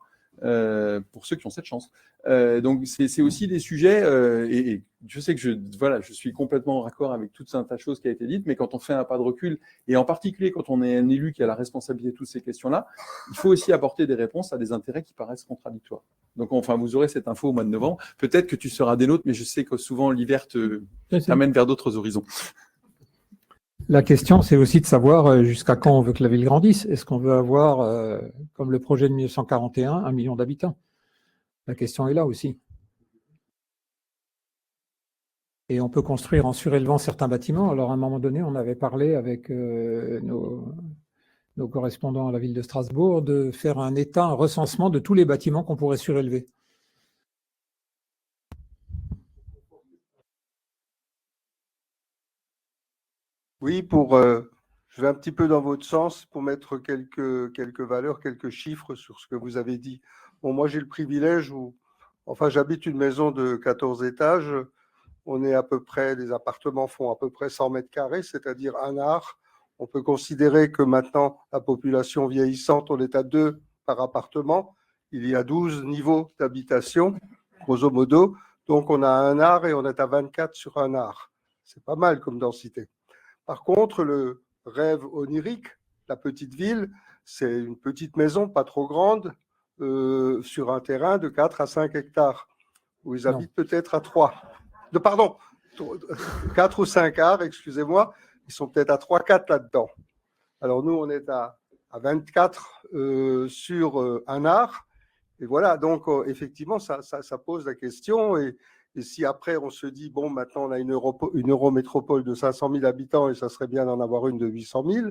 Pour ceux qui ont cette chance. Donc, c'est aussi des sujets, et je sais que je suis complètement en raccord avec toute un tas de choses qui a été dites, mais quand on fait un pas de recul, et en particulier quand on est un élu qui a la responsabilité de toutes ces questions-là, il faut aussi apporter des réponses à des intérêts qui paraissent contradictoires. Donc, vous aurez cette info au mois de novembre. Peut-être que tu seras des nôtres, mais je sais que souvent l'hiver t'amène vers d'autres horizons. La question, c'est aussi de savoir jusqu'à quand on veut que la ville grandisse. Est-ce qu'on veut avoir, comme le projet de 1941, 1 million d'habitants? La question est là aussi. Et on peut construire en surélevant certains bâtiments. Alors, à un moment donné, on avait parlé avec nos correspondants à la ville de Strasbourg de faire un recensement de tous les bâtiments qu'on pourrait surélever. Oui, je vais un petit peu dans votre sens pour mettre quelques valeurs, quelques chiffres sur ce que vous avez dit. Bon, moi, j'ai le privilège j'habite une maison de 14 étages. On est à peu près, les appartements font à peu près 100 mètres carrés, c'est-à-dire un art. On peut considérer que maintenant, la population vieillissante, on est à 2 par appartement. Il y a 12 niveaux d'habitation, grosso modo. Donc, on a un art et on est à 24 sur un art. C'est pas mal comme densité. Par contre, le rêve onirique, la petite ville, c'est une petite maison, pas trop grande, sur un terrain de 4 à 5 hectares, où ils habitent peut-être à 3. 4 ou 5 arts, excusez-moi, ils sont peut-être à 3-4 là-dedans. Alors nous, on est à 24 sur un art. Et voilà, donc effectivement, ça pose la question. Et Et si après on se dit, bon, maintenant on a une eurométropole de 500 000 habitants et ça serait bien d'en avoir une de 800 000,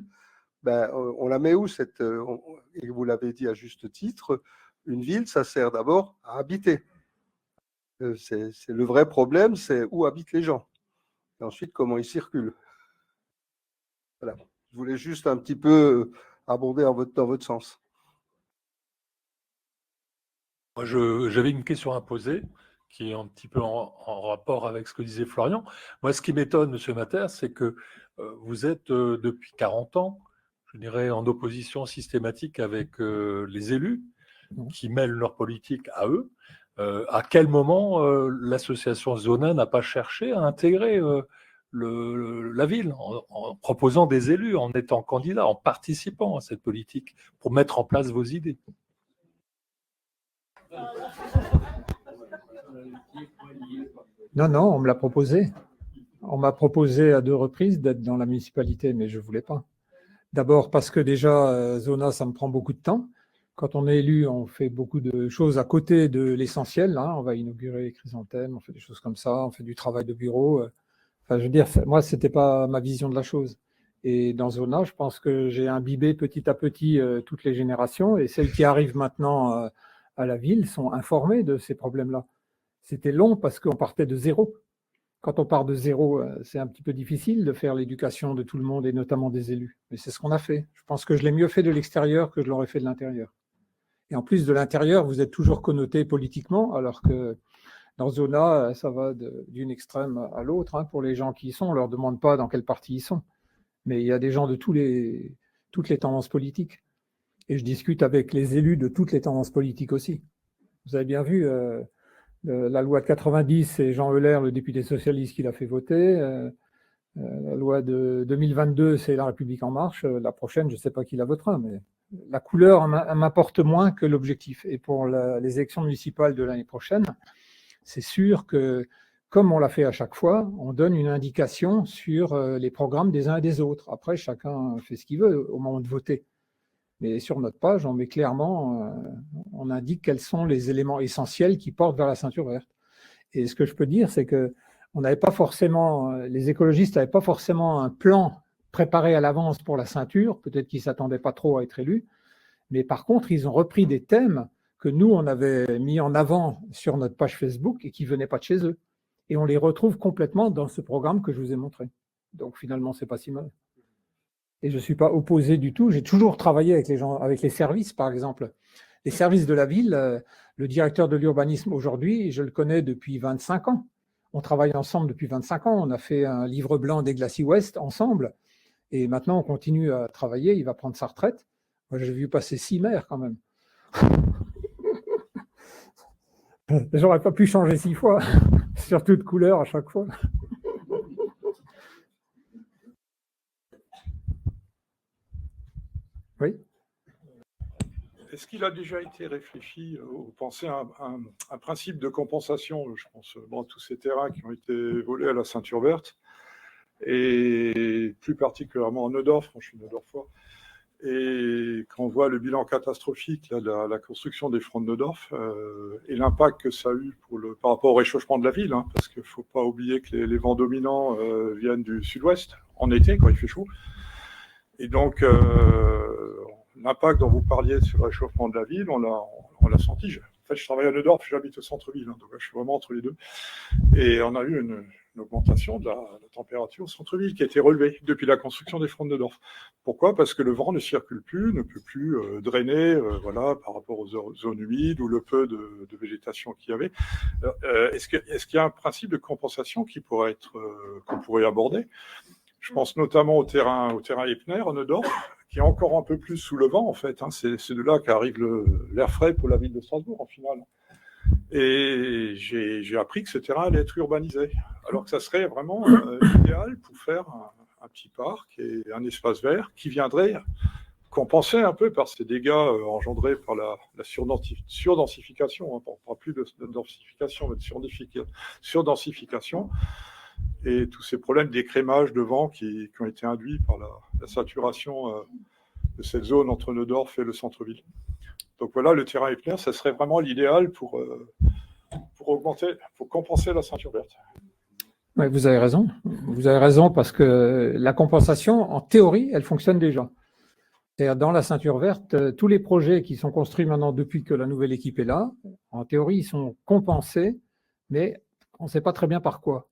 ben, on la met où cette, et vous l'avez dit à juste titre, une ville, ça sert d'abord à habiter. C'est le vrai problème, c'est où habitent les gens. Et ensuite, comment ils circulent. Voilà. Je voulais juste un petit peu abonder dans votre sens. Moi, j'avais une question à poser qui est un petit peu en rapport avec ce que disait Florian. Moi, ce qui m'étonne, M. Mater, c'est que vous êtes depuis 40 ans, je dirais, en opposition systématique avec les élus qui mêlent leur politique à eux. À quel moment l'association Zona n'a pas cherché à intégrer la ville en proposant des élus, en étant candidat, en participant à cette politique pour mettre en place vos idées? Non, on me l'a proposé. On m'a proposé à 2 reprises d'être dans la municipalité, mais je ne voulais pas. D'abord parce que déjà, Zona, ça me prend beaucoup de temps. Quand on est élu, on fait beaucoup de choses à côté de l'essentiel. Hein. On va inaugurer Chrysanthème, on fait des choses comme ça, on fait du travail de bureau. Enfin, je veux dire, moi, ce n'était pas ma vision de la chose. Et dans Zona, je pense que j'ai imbibé petit à petit toutes les générations, et celles qui arrivent maintenant à la ville sont informées de ces problèmes-là. C'était long parce qu'on partait de zéro. Quand on part de zéro, c'est un petit peu difficile de faire l'éducation de tout le monde et notamment des élus. Mais c'est ce qu'on a fait. Je pense que je l'ai mieux fait de l'extérieur que je l'aurais fait de l'intérieur. Et en plus de l'intérieur, vous êtes toujours connoté politiquement, alors que dans Zona, ça va d'une extrême à l'autre. Hein, pour les gens qui y sont, on ne leur demande pas dans quel parti ils sont. Mais il y a des gens de toutes les tendances politiques. Et je discute avec les élus de toutes les tendances politiques aussi. Vous avez bien vu, la loi de 90, c'est Jean Euler, le député socialiste, qui l'a fait voter. La loi de 2022, c'est La République En Marche. La prochaine, je ne sais pas qui la votera, mais la couleur m'importe moins que l'objectif. Et pour les élections municipales de l'année prochaine, c'est sûr que, comme on l'a fait à chaque fois, on donne une indication sur les programmes des uns et des autres. Après, chacun fait ce qu'il veut au moment de voter. Mais sur notre page, on met clairement, on indique quels sont les éléments essentiels qui portent vers la ceinture verte. Et ce que je peux dire, c'est que les écologistes n'avaient pas forcément un plan préparé à l'avance pour la ceinture. Peut-être qu'ils ne s'attendaient pas trop à être élus. Mais par contre, ils ont repris des thèmes que nous, on avait mis en avant sur notre page Facebook et qui ne venaient pas de chez eux. Et on les retrouve complètement dans ce programme que je vous ai montré. Donc finalement, ce n'est pas si mal. Et je ne suis pas opposé du tout. J'ai toujours travaillé avec les gens, avec les services, par exemple. Les services de la ville, le directeur de l'urbanisme aujourd'hui, je le connais depuis 25 ans. On travaille ensemble depuis 25 ans. On a fait un livre blanc des Glacis Ouest ensemble. Et maintenant, on continue à travailler. Il va prendre sa retraite. Moi, j'ai vu passer 6 maires quand même. J'aurais pas pu changer 6 fois, surtout de couleur à chaque fois. Oui. Est-ce qu'il a déjà été réfléchi ou pensé à un principe de compensation? Je pense à tous ces terrains qui ont été volés à la ceinture verte, et plus particulièrement en Neudorf, moi je suis neudorfois, et quand on voit le bilan catastrophique là, de la construction des fronts de Neudorf et l'impact que ça a eu par rapport au réchauffement de la ville, hein, parce qu'il ne faut pas oublier que les vents dominants viennent du sud-ouest en été quand il fait chaud. Et donc, l'impact dont vous parliez sur le réchauffement de la ville, on l'a senti. En fait, je travaille à Neudorf, j'habite au centre-ville, hein, donc je suis vraiment entre les deux. Et on a eu une augmentation de la température au centre-ville qui a été relevée depuis la construction des fronts de Neudorf. Pourquoi? Parce que le vent ne circule plus, ne peut plus drainer par rapport aux zones humides ou le peu de végétation qu'il y avait. Est-ce qu'il y a un principe de compensation qu'on pourrait aborder? Je pense notamment au terrain Epner, à Neudorf, qui est encore un peu plus sous le vent, en fait. Hein. C'est de là qu'arrive l'air frais pour la ville de Strasbourg, en finale. Et j'ai appris que ce terrain allait être urbanisé, alors que ça serait vraiment idéal pour faire un petit parc et un espace vert qui viendrait compenser un peu par ces dégâts engendrés par la surdensification. Hein. On ne parle plus de densification, mais de surdensification. Et tous ces problèmes d'écrémage de vent qui ont été induits par la saturation de cette zone entre Neudorf et le centre-ville. Donc voilà, le terrain Epner, ça serait vraiment l'idéal pour pour compenser la ceinture verte. Ouais, vous avez raison. Vous avez raison parce que la compensation, en théorie, elle fonctionne déjà. C'est-à-dire dans la ceinture verte, tous les projets qui sont construits maintenant depuis que la nouvelle équipe est là, en théorie, ils sont compensés, mais on ne sait pas très bien par quoi.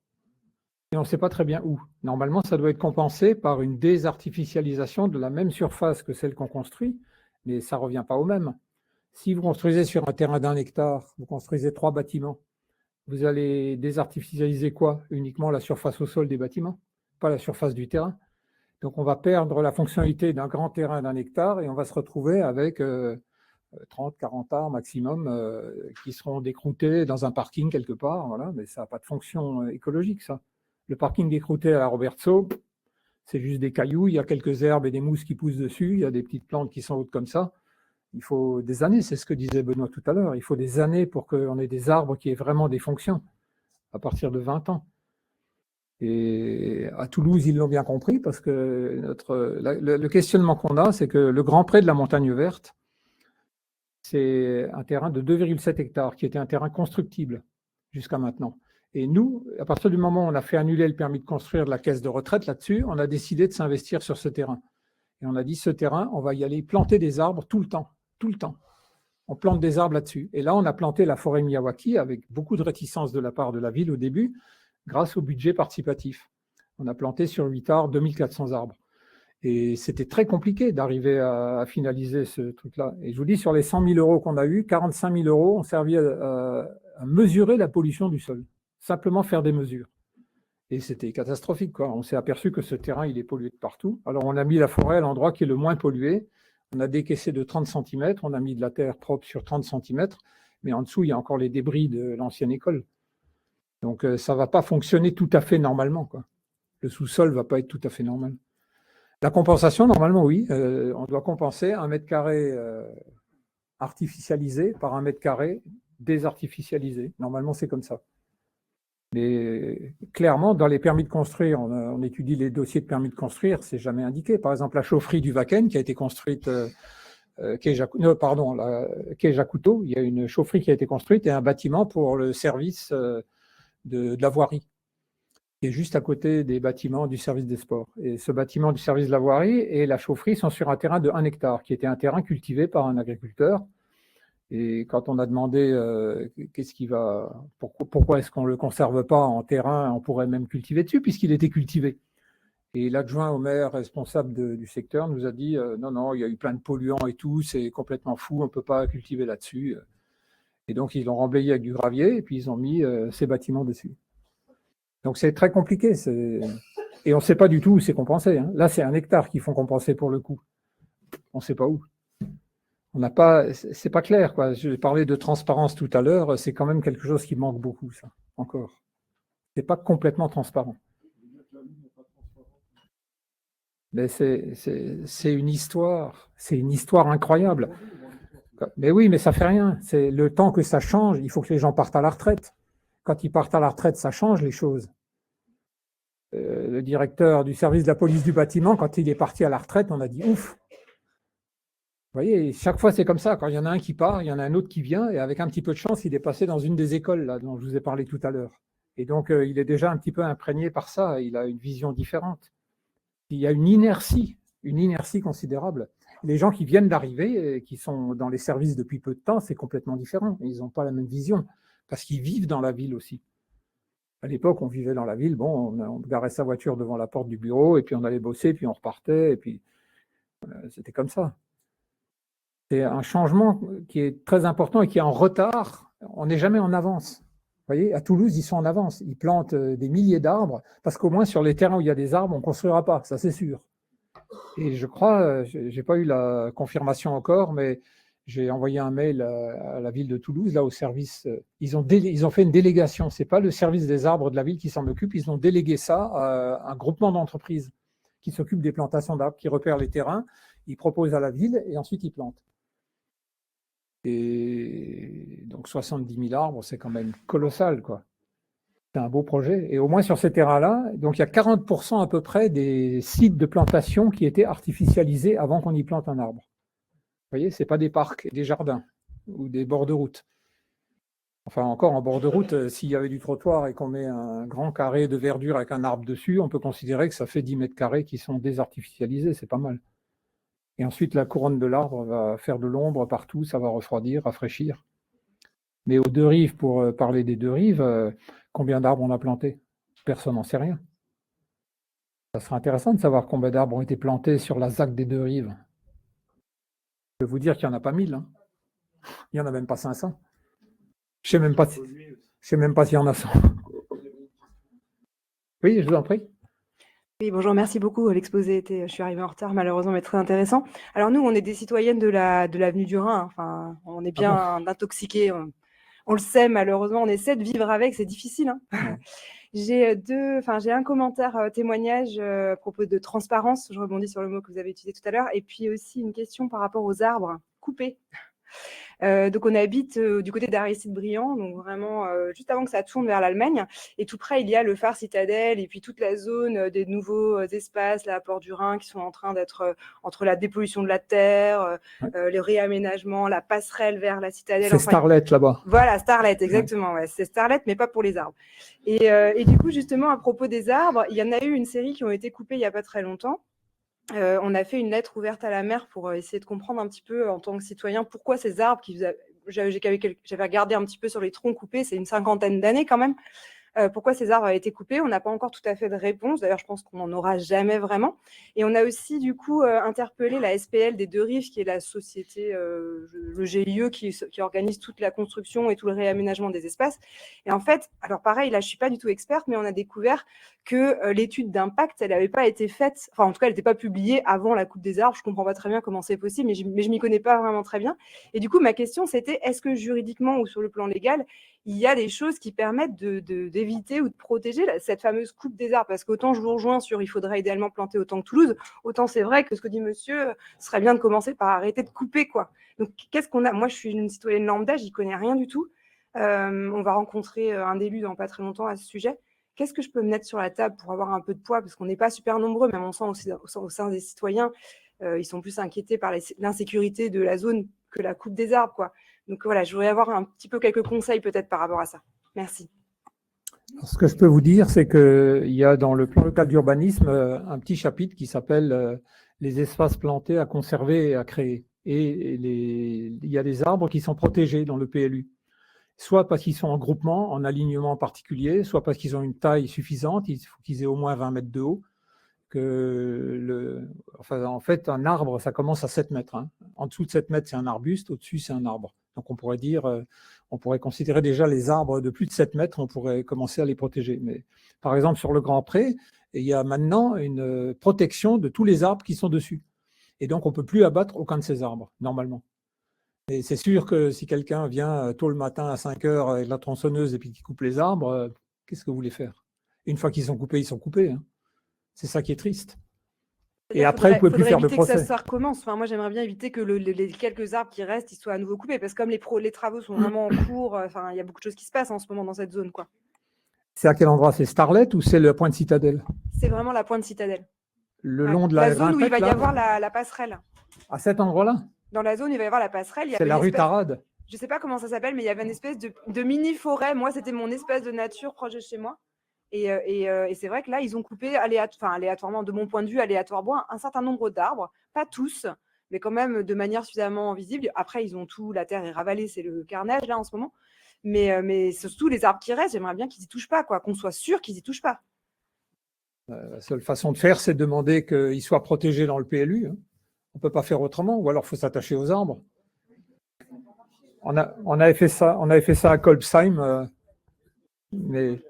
Et on ne sait pas très bien où. Normalement, ça doit être compensé par une désartificialisation de la même surface que celle qu'on construit, mais ça ne revient pas au même. Si vous construisez sur un terrain d'1 hectare, vous construisez 3 bâtiments, vous allez désartificialiser quoi? Uniquement la surface au sol des bâtiments, pas la surface du terrain. Donc, on va perdre la fonctionnalité d'un grand terrain d'1 hectare et on va se retrouver avec 30, 40 arbres maximum qui seront décroutés dans un parking quelque part. Voilà, mais ça n'a pas de fonction écologique, ça. Le parking décrouté à la Robertso, c'est juste des cailloux, il y a quelques herbes et des mousses qui poussent dessus, il y a des petites plantes qui sont hautes comme ça. Il faut des années, c'est ce que disait Benoît tout à l'heure, il faut des années pour qu'on ait des arbres qui aient vraiment des fonctions, à partir de 20 ans. Et à Toulouse, ils l'ont bien compris, parce que le questionnement qu'on a, c'est que le Grand Pré de la Montagne Verte, c'est un terrain de 2,7 hectares, qui était un terrain constructible jusqu'à maintenant. Et nous, à partir du moment où on a fait annuler le permis de construire de la caisse de retraite là-dessus, on a décidé de s'investir sur ce terrain. Et on a dit, ce terrain, on va y aller planter des arbres tout le temps, tout le temps. On plante des arbres là-dessus. Et là, on a planté la forêt Miyawaki avec beaucoup de réticence de la part de la ville au début, grâce au budget participatif. On a planté sur 8 arbres 2400 arbres. Et c'était très compliqué d'arriver à finaliser ce truc-là. Et je vous dis, sur les 100 000 euros qu'on a eu, 45 000 euros ont servi à mesurer la pollution du sol. Simplement faire des mesures. Et c'était catastrophique, quoi. On s'est aperçu que ce terrain, il est pollué de partout. Alors, on a mis la forêt à l'endroit qui est le moins pollué. On a décaissé de 30 cm, on a mis de la terre propre sur 30 cm, mais en dessous, il y a encore les débris de l'ancienne école. Donc, ça ne va pas fonctionner tout à fait normalement, quoi. Le sous-sol ne va pas être tout à fait normal. La compensation, normalement, oui. On doit compenser 1 mètre carré artificialisé par 1 mètre carré désartificialisé. Normalement, c'est comme ça. Mais clairement, dans les permis de construire, on étudie les dossiers de permis de construire, c'est jamais indiqué. Par exemple, la chaufferie du Wacken qui a été construite, quai Jacuto, il y a une chaufferie qui a été construite et un bâtiment pour le service de la voirie, qui est juste à côté des bâtiments du service des sports. Et ce bâtiment du service de la voirie et la chaufferie sont sur un terrain de 1 hectare, qui était un terrain cultivé par un agriculteur. Et quand on a demandé pourquoi est-ce qu'on ne le conserve pas en terrain, on pourrait même cultiver dessus, puisqu'il était cultivé. Et l'adjoint au maire responsable du secteur nous a dit non, il y a eu plein de polluants et tout, c'est complètement fou, on ne peut pas cultiver là-dessus. Et donc, ils l'ont remblayé avec du gravier et puis ils ont mis ces bâtiments dessus. Donc, c'est très compliqué. Et on ne sait pas du tout où c'est compensé. Hein. Là, c'est 1 hectare qu'ils font compenser pour le coup. On ne sait pas où. C'est pas clair, quoi. Je parlais de transparence tout à l'heure, c'est quand même quelque chose qui manque beaucoup, ça, encore. C'est pas complètement transparent. Mais c'est une histoire incroyable. Mais oui, mais ça fait rien. C'est le temps que ça change, il faut que les gens partent à la retraite. Quand ils partent à la retraite, ça change les choses. Le directeur du service de la police du bâtiment, quand il est parti à la retraite, on a dit ouf. Vous voyez, chaque fois, c'est comme ça. Quand il y en a un qui part, il y en a un autre qui vient, et avec un petit peu de chance, il est passé dans une des écoles là, dont je vous ai parlé tout à l'heure. Et donc, il est déjà un petit peu imprégné par ça. Il a une vision différente. Il y a une inertie considérable. Les gens qui viennent d'arriver, qui sont dans les services depuis peu de temps, c'est complètement différent. Ils n'ont pas la même vision, parce qu'ils vivent dans la ville aussi. À l'époque, on vivait dans la ville, bon, on garait sa voiture devant la porte du bureau, et puis on allait bosser, puis on repartait, et puis c'était comme ça. C'est un changement qui est très important et qui est en retard. On n'est jamais en avance. Vous voyez, à Toulouse, ils sont en avance. Ils plantent des milliers d'arbres parce qu'au moins sur les terrains où il y a des arbres, on ne construira pas, ça c'est sûr. Et je crois, je n'ai pas eu la confirmation encore, mais j'ai envoyé un mail à la ville de Toulouse, là au service. Ils ont fait une délégation. Ce n'est pas le service des arbres de la ville qui s'en occupe. Ils ont délégué ça à un groupement d'entreprises qui s'occupe des plantations d'arbres, qui repèrent les terrains. Ils proposent à la ville et ensuite ils plantent. Et donc 70 000 arbres, c'est quand même colossal, quoi. C'est un beau projet. Et au moins sur ces terrains-là, donc il y a 40% à peu près des sites de plantation qui étaient artificialisés avant qu'on y plante un arbre. Vous voyez, ce n'est pas des parcs, des jardins ou des bords de route. Enfin, encore en bord de route, s'il y avait du trottoir et qu'on met un grand carré de verdure avec un arbre dessus, on peut considérer que ça fait 10 mètres carrés qui sont désartificialisés, c'est pas mal. Et ensuite, la couronne de l'arbre va faire de l'ombre partout, ça va refroidir, rafraîchir. Mais aux deux rives, pour parler des deux rives, combien d'arbres on a plantés? Personne n'en sait rien. Ça serait intéressant de savoir combien d'arbres ont été plantés sur la ZAC des deux rives. Je peux vous dire qu'il n'y en a pas 1000. Hein. Il n'y en a même pas 500. Je ne sais même pas s'il y en a 100. Oui, je vous en prie. Oui, bonjour, merci beaucoup. L'exposé était, je suis arrivée en retard malheureusement, mais très intéressant. Alors nous, on est des citoyennes de l'avenue du Rhin. Enfin, on est bien intoxiqués. On le sait, malheureusement, on essaie de vivre avec, c'est difficile. Hein. Ouais. J'ai un commentaire témoignage à propos de transparence. Je rebondis sur le mot que vous avez utilisé tout à l'heure. Et puis aussi une question par rapport aux arbres coupés. Donc on habite du côté d'Aristide-Briand, donc vraiment juste avant que ça tourne vers l'Allemagne. Et tout près, il y a le phare Citadelle et puis toute la zone des nouveaux espaces, la Port du Rhin, qui sont en train d'être entre la dépollution de la terre, le réaménagement, la passerelle vers la Citadelle. C'est Starlet là-bas. Voilà, Starlet, exactement. Ouais. C'est Starlet, mais pas pour les arbres. Et du coup, justement, à propos des arbres, il y en a eu une série qui ont été coupés il n'y a pas très longtemps. On a fait une lettre ouverte à la maire pour essayer de comprendre un petit peu en tant que citoyen pourquoi ces arbres j'avais regardé un petit peu sur les troncs coupés, c'est une 50aine d'années quand même. Pourquoi ces arbres avaient été coupés. On n'a pas encore tout à fait de réponse. D'ailleurs, je pense qu'on n'en aura jamais vraiment. Et on a aussi, du coup, interpellé la SPL des Deux Rives, qui est la société, le GIE, qui organise toute la construction et tout le réaménagement des espaces. Et en fait, alors pareil, là, je ne suis pas du tout experte, mais on a découvert que l'étude d'impact, elle n'avait pas été faite, enfin, en tout cas, elle n'était pas publiée avant la coupe des arbres. Je ne comprends pas très bien comment c'est possible, mais je ne m'y connais pas vraiment très bien. Et du coup, ma question, c'était, est-ce que juridiquement ou sur le plan légal, il y a des choses qui permettent d'éviter ou de protéger cette fameuse coupe des arbres? Parce qu'autant je vous rejoins sur il faudrait idéalement planter autant que Toulouse, autant c'est vrai que ce que dit monsieur, ce serait bien de commencer par arrêter de couper, quoi. Donc qu'est-ce qu'on a? Moi, je suis une citoyenne lambda, j'y connais rien du tout. On va rencontrer un élu dans pas très longtemps à ce sujet. Qu'est-ce que je peux me mettre sur la table pour avoir un peu de poids? Parce qu'on n'est pas super nombreux, même on sent aussi au sein des citoyens, ils sont plus inquiétés par l'insécurité de la zone que la coupe des arbres, quoi. Donc voilà, je voudrais avoir un petit peu quelques conseils peut-être par rapport à ça. Merci. Alors, ce que je peux vous dire, c'est qu'il y a dans le plan local d'urbanisme un petit chapitre qui s'appelle les espaces plantés à conserver et à créer. Et il y a des arbres qui sont protégés dans le PLU, soit parce qu'ils sont en groupement, en alignement particulier, soit parce qu'ils ont une taille suffisante, il faut qu'ils aient au moins 20 mètres de haut. En fait, un arbre, ça commence à 7 mètres. Hein. En dessous de 7 mètres, c'est un arbuste, au-dessus, c'est un arbre. Donc, on pourrait considérer déjà les arbres de plus de 7 mètres, on pourrait commencer à les protéger. Mais par exemple, sur le Grand Pré, il y a maintenant une protection de tous les arbres qui sont dessus. Et donc, on ne peut plus abattre aucun de ces arbres, normalement. Et c'est sûr que si quelqu'un vient tôt le matin à 5 heures avec la tronçonneuse et puis qui coupe les arbres, qu'est-ce que vous voulez faire? Une fois qu'ils sont coupés, ils sont coupés. Hein. C'est ça qui est triste. Et après, vous ne pouvez plus faire de procès. Que ça recommence. Enfin, moi, j'aimerais bien éviter que les quelques arbres qui restent, ils soient à nouveau coupés. Parce que comme les travaux sont vraiment en cours, il y a beaucoup de choses qui se passent en ce moment dans cette zone, quoi. C'est à quel endroit? C'est Starlet ou c'est le point de Citadelle? C'est vraiment la pointe Citadelle. Le long de la zone où il va y avoir la passerelle. À cet endroit-là? Dans la zone où il va y avoir la passerelle. C'est la rue Tarade? Je ne sais pas comment ça s'appelle, mais il y avait une espèce de mini-forêt. Moi, c'était mon espèce de nature proche de chez moi. Et c'est vrai que là, ils ont coupé aléatoirement, de mon point de vue, aléatoirement, un certain nombre d'arbres, pas tous, mais quand même de manière suffisamment visible. Après, ils ont tout, la terre est ravalée, c'est le carnage là en ce moment. Mais surtout, les arbres qui restent, j'aimerais bien qu'ils n'y touchent pas, quoi, qu'on soit sûr qu'ils n'y touchent pas. La seule façon de faire, c'est de demander qu'ils soient protégés dans le PLU. Hein. On ne peut pas faire autrement, ou alors il faut s'attacher aux arbres. On avait fait ça à Kolbsheim, mais...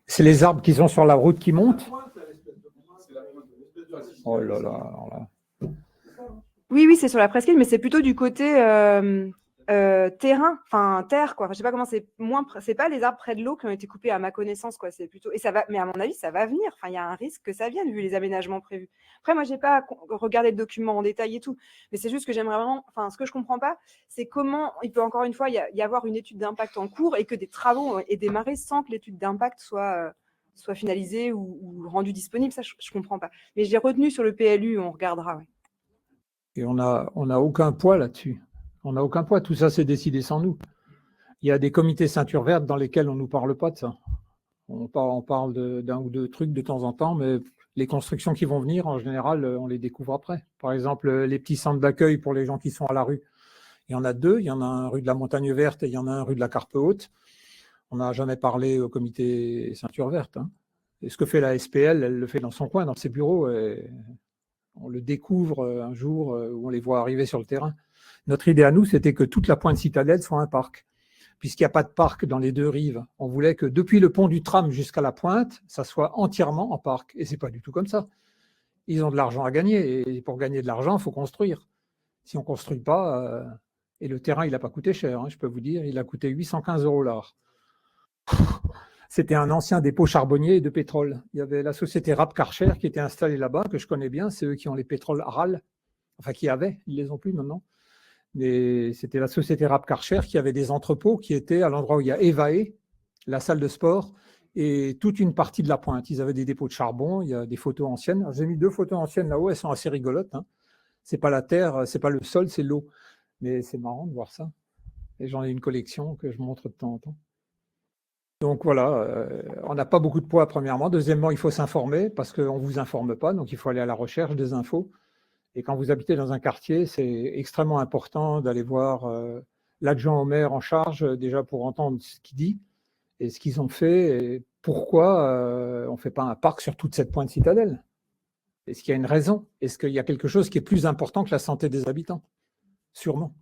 C'est les arbres qui sont sur la route qui montent? Oh là là. Oui, c'est sur la presqu'île, mais c'est plutôt du côté terrain, enfin terre, quoi. Enfin, je sais pas comment c'est pas les arbres près de l'eau qui ont été coupés à ma connaissance, quoi. C'est plutôt, et ça va, mais à mon avis, ça va venir. Enfin, il y a un risque que ça vienne vu les aménagements prévus. Après, moi, j'ai pas regardé le document en détail et tout, mais c'est juste que j'aimerais vraiment, enfin, ce que je comprends pas, c'est comment il peut encore une fois y avoir une étude d'impact en cours et que des travaux aient démarré sans que l'étude d'impact soit soit finalisé ou rendu disponible, ça je comprends pas. Mais j'ai retenu sur le PLU, on regardera. Ouais. Et on n'a aucun poids là-dessus. On n'a aucun poids, tout ça c'est décidé sans nous. Il y a des comités ceinture verte dans lesquels on ne nous parle pas de ça. On parle d'un ou deux trucs de temps en temps, mais les constructions qui vont venir, en général, on les découvre après. Par exemple, les petits centres d'accueil pour les gens qui sont à la rue. Il y en a deux, il y en a un rue de la Montagne Verte et il y en a un rue de la Carpe Haute. On n'a jamais parlé au comité ceinture verte. Hein. Et ce que fait la SPL, elle le fait dans son coin, dans ses bureaux. Et on le découvre un jour où on les voit arriver sur le terrain. Notre idée à nous, c'était que toute la pointe Citadelle soit un parc. Puisqu'il n'y a pas de parc dans les deux rives, on voulait que depuis le pont du tram jusqu'à la pointe, ça soit entièrement en parc. Et ce n'est pas du tout comme ça. Ils ont de l'argent à gagner. Et pour gagner de l'argent, il faut construire. Si on ne construit pas, et le terrain, il n'a pas coûté cher, hein, je peux vous dire, il a coûté 815 € l'art. C'était un ancien dépôt charbonnier de pétrole. Il y avait la société Rapp Karcher qui était installée là-bas, que je connais bien. C'est eux qui ont les pétroles Aral. Enfin, qui avaient, ils ne les ont plus maintenant. Mais c'était la société Rapp Karcher qui avait des entrepôts qui étaient à l'endroit où il y a Evae, la salle de sport, et toute une partie de la pointe. Ils avaient des dépôts de charbon, il y a des photos anciennes. J'ai mis 2 photos anciennes là-haut, elles sont assez rigolotes. Hein. Ce n'est pas la terre, ce n'est pas le sol, c'est l'eau. Mais c'est marrant de voir ça. Et j'en ai une collection que je montre de temps en temps. Donc voilà, on n'a pas beaucoup de poids premièrement. Deuxièmement, il faut s'informer parce qu'on ne vous informe pas, donc il faut aller à la recherche des infos. Et quand vous habitez dans un quartier, c'est extrêmement important d'aller voir l'adjoint au maire en charge, déjà pour entendre ce qu'il dit et ce qu'ils ont fait et pourquoi on ne fait pas un parc sur toute cette pointe Citadelle. Est-ce qu'il y a une raison? Est-ce qu'il y a quelque chose qui est plus important que la santé des habitants? Sûrement.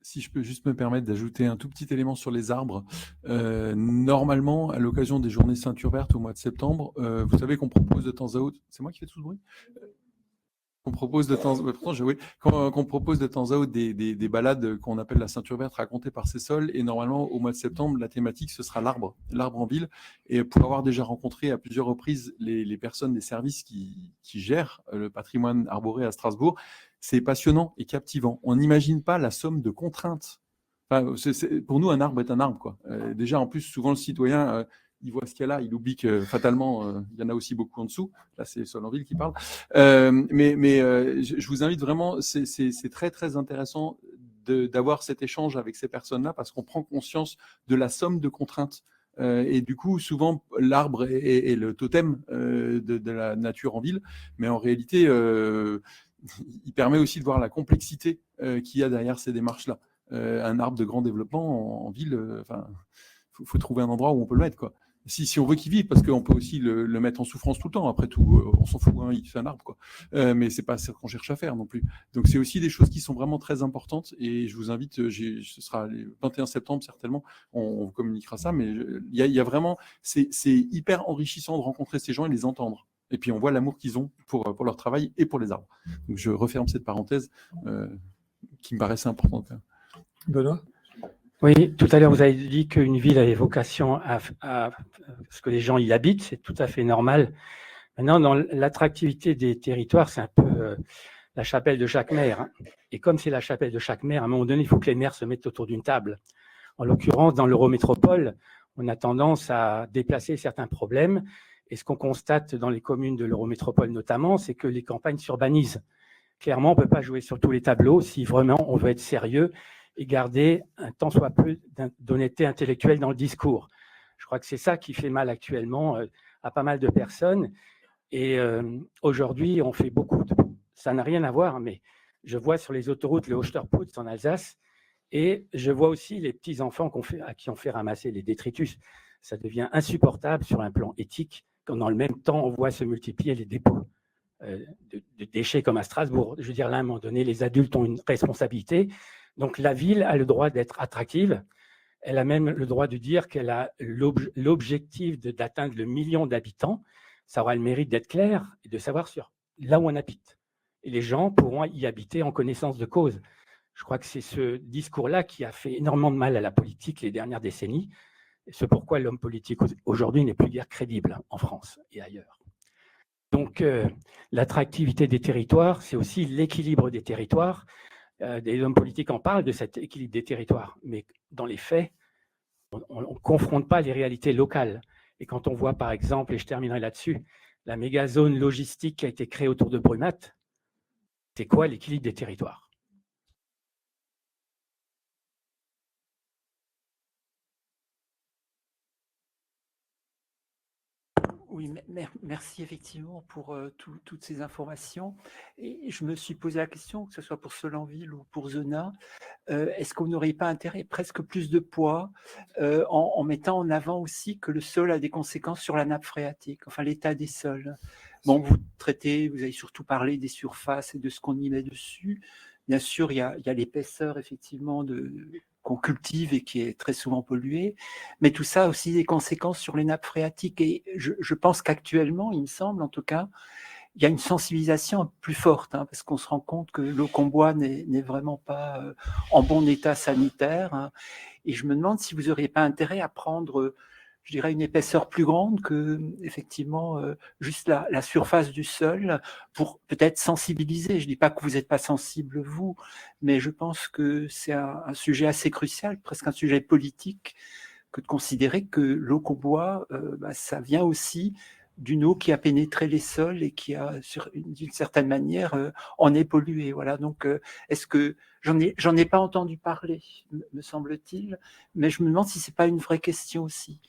Si je peux juste me permettre d'ajouter un tout petit élément sur les arbres. Normalement, à l'occasion des journées ceinture verte au mois de septembre, vous savez qu'on propose de temps à autre... C'est moi qui fais tout ce bruit? Qu'on propose de temps à autre des balades qu'on appelle la ceinture verte racontées par Cessol. Et normalement, au mois de septembre, la thématique, ce sera l'arbre en ville. Et pour avoir déjà rencontré à plusieurs reprises les personnes des services qui gèrent le patrimoine arboré à Strasbourg, c'est passionnant et captivant. On n'imagine pas la somme de contraintes. Enfin, pour nous, un arbre est un arbre, quoi. Déjà, en plus, souvent, le citoyen... il voit ce qu'il y a là, il oublie que fatalement, il y en a aussi beaucoup en dessous. Là, c'est Solanville qui parle. Je vous invite vraiment, c'est très, très intéressant d'avoir cet échange avec ces personnes-là parce qu'on prend conscience de la somme de contraintes. Et du coup, souvent, l'arbre est le totem de la nature en ville, mais en réalité, il permet aussi de voir la complexité qu'il y a derrière ces démarches-là. Un arbre de grand développement en ville, faut trouver un endroit où on peut le mettre, quoi. Si on veut qu'il vive, parce qu'on peut aussi le mettre en souffrance tout le temps. Après tout, on s'en fout, hein, il fait un arbre, quoi. Mais c'est pas ça qu'on cherche à faire non plus. Donc c'est aussi des choses qui sont vraiment très importantes. Et je vous invite, ce sera le 21 septembre certainement, on communiquera ça. Mais il y a vraiment, c'est hyper enrichissant de rencontrer ces gens et les entendre. Et puis on voit l'amour qu'ils ont pour leur travail et pour les arbres. Donc je referme cette parenthèse qui me paraissait importante. Benoît? Oui, tout à l'heure, vous avez dit qu'une ville avait vocation à ce que les gens y habitent, c'est tout à fait normal. Maintenant, dans l'attractivité des territoires, c'est un peu la chapelle de chaque maire. Hein. Et comme c'est la chapelle de chaque maire, à un moment donné, il faut que les maires se mettent autour d'une table. En l'occurrence, dans l'Eurométropole, on a tendance à déplacer certains problèmes. Et ce qu'on constate dans les communes de l'Eurométropole notamment, c'est que les campagnes s'urbanisent. Clairement, on ne peut pas jouer sur tous les tableaux si vraiment on veut être sérieux et garder un tant soit peu d'honnêteté intellectuelle dans le discours. Je crois que c'est ça qui fait mal actuellement à pas mal de personnes. Et aujourd'hui, on fait beaucoup de... Ça n'a rien à voir, mais je vois sur les autoroutes le Hochterputz en Alsace et je vois aussi les petits-enfants à qui on fait ramasser les détritus. Ça devient insupportable sur un plan éthique quand dans le même temps, on voit se multiplier les dépôts de déchets comme à Strasbourg. Je veux dire, là, à un moment donné, les adultes ont une responsabilité. Donc, la ville a le droit d'être attractive. Elle a même le droit de dire qu'elle a l'objectif d'atteindre le million d'habitants. Ça aura le mérite d'être clair et de savoir sur là où on habite. Et les gens pourront y habiter en connaissance de cause. Je crois que c'est ce discours-là qui a fait énormément de mal à la politique les dernières décennies. C'est pourquoi l'homme politique aujourd'hui n'est plus guère crédible en France et ailleurs. Donc, l'attractivité des territoires, c'est aussi l'équilibre des territoires. Des hommes politiques en parlent de cet équilibre des territoires, mais dans les faits, on ne confronte pas les réalités locales. Et quand on voit, par exemple, et je terminerai là-dessus, la méga zone logistique qui a été créée autour de Brumat, c'est quoi l'équilibre des territoires? Oui, merci effectivement pour toutes ces informations. Et je me suis posé la question, que ce soit pour Sollenville ou pour Zona, est-ce qu'on n'aurait pas intérêt presque plus de poids en mettant en avant aussi que le sol a des conséquences sur la nappe phréatique, enfin l'état des sols. Bon, vous avez surtout parlé des surfaces et de ce qu'on y met dessus. Bien sûr, il y a l'épaisseur effectivement qu'on cultive et qui est très souvent polluée, mais tout ça a aussi des conséquences sur les nappes phréatiques. Et je pense qu'actuellement, il me semble en tout cas, il y a une sensibilisation plus forte, hein, parce qu'on se rend compte que l'eau qu'on boit n'est vraiment pas en bon état sanitaire. Hein, et je me demande si vous n'auriez pas intérêt à prendre, je dirais, une épaisseur plus grande que, effectivement, juste la surface du sol, pour peut-être sensibiliser. Je ne dis pas que vous n'êtes pas sensible, vous, mais je pense que c'est un sujet assez crucial, presque un sujet politique, que de considérer que l'eau qu'on boit, ça vient aussi d'une eau qui a pénétré les sols et qui a, d'une certaine manière, en est polluée. Voilà. Donc, est-ce que j'en ai pas entendu parler, me semble-t-il, mais je me demande si c'est pas une vraie question aussi,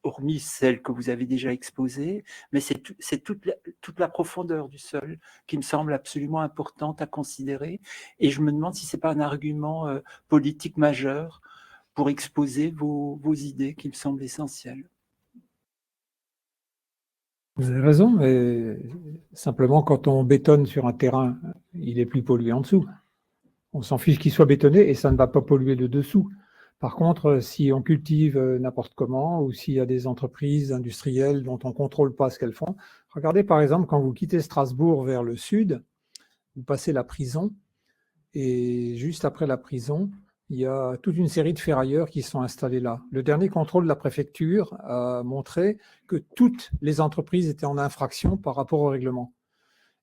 hormis celle que vous avez déjà exposée, mais c'est toute la profondeur du sol qui me semble absolument importante à considérer. Et je me demande si c'est pas un argument politique majeur pour exposer vos idées qui me semblent essentielles. Vous avez raison, mais simplement quand on bétonne sur un terrain, il est plus pollué en dessous. On s'en fiche qu'il soit bétonné et ça ne va pas polluer le dessous. Par contre, si on cultive n'importe comment ou s'il y a des entreprises industrielles dont on ne contrôle pas ce qu'elles font, regardez par exemple quand vous quittez Strasbourg vers le sud, vous passez la prison et juste après la prison, il y a toute une série de ferrailleurs qui sont installés là. Le dernier contrôle de la préfecture a montré que toutes les entreprises étaient en infraction par rapport au règlement.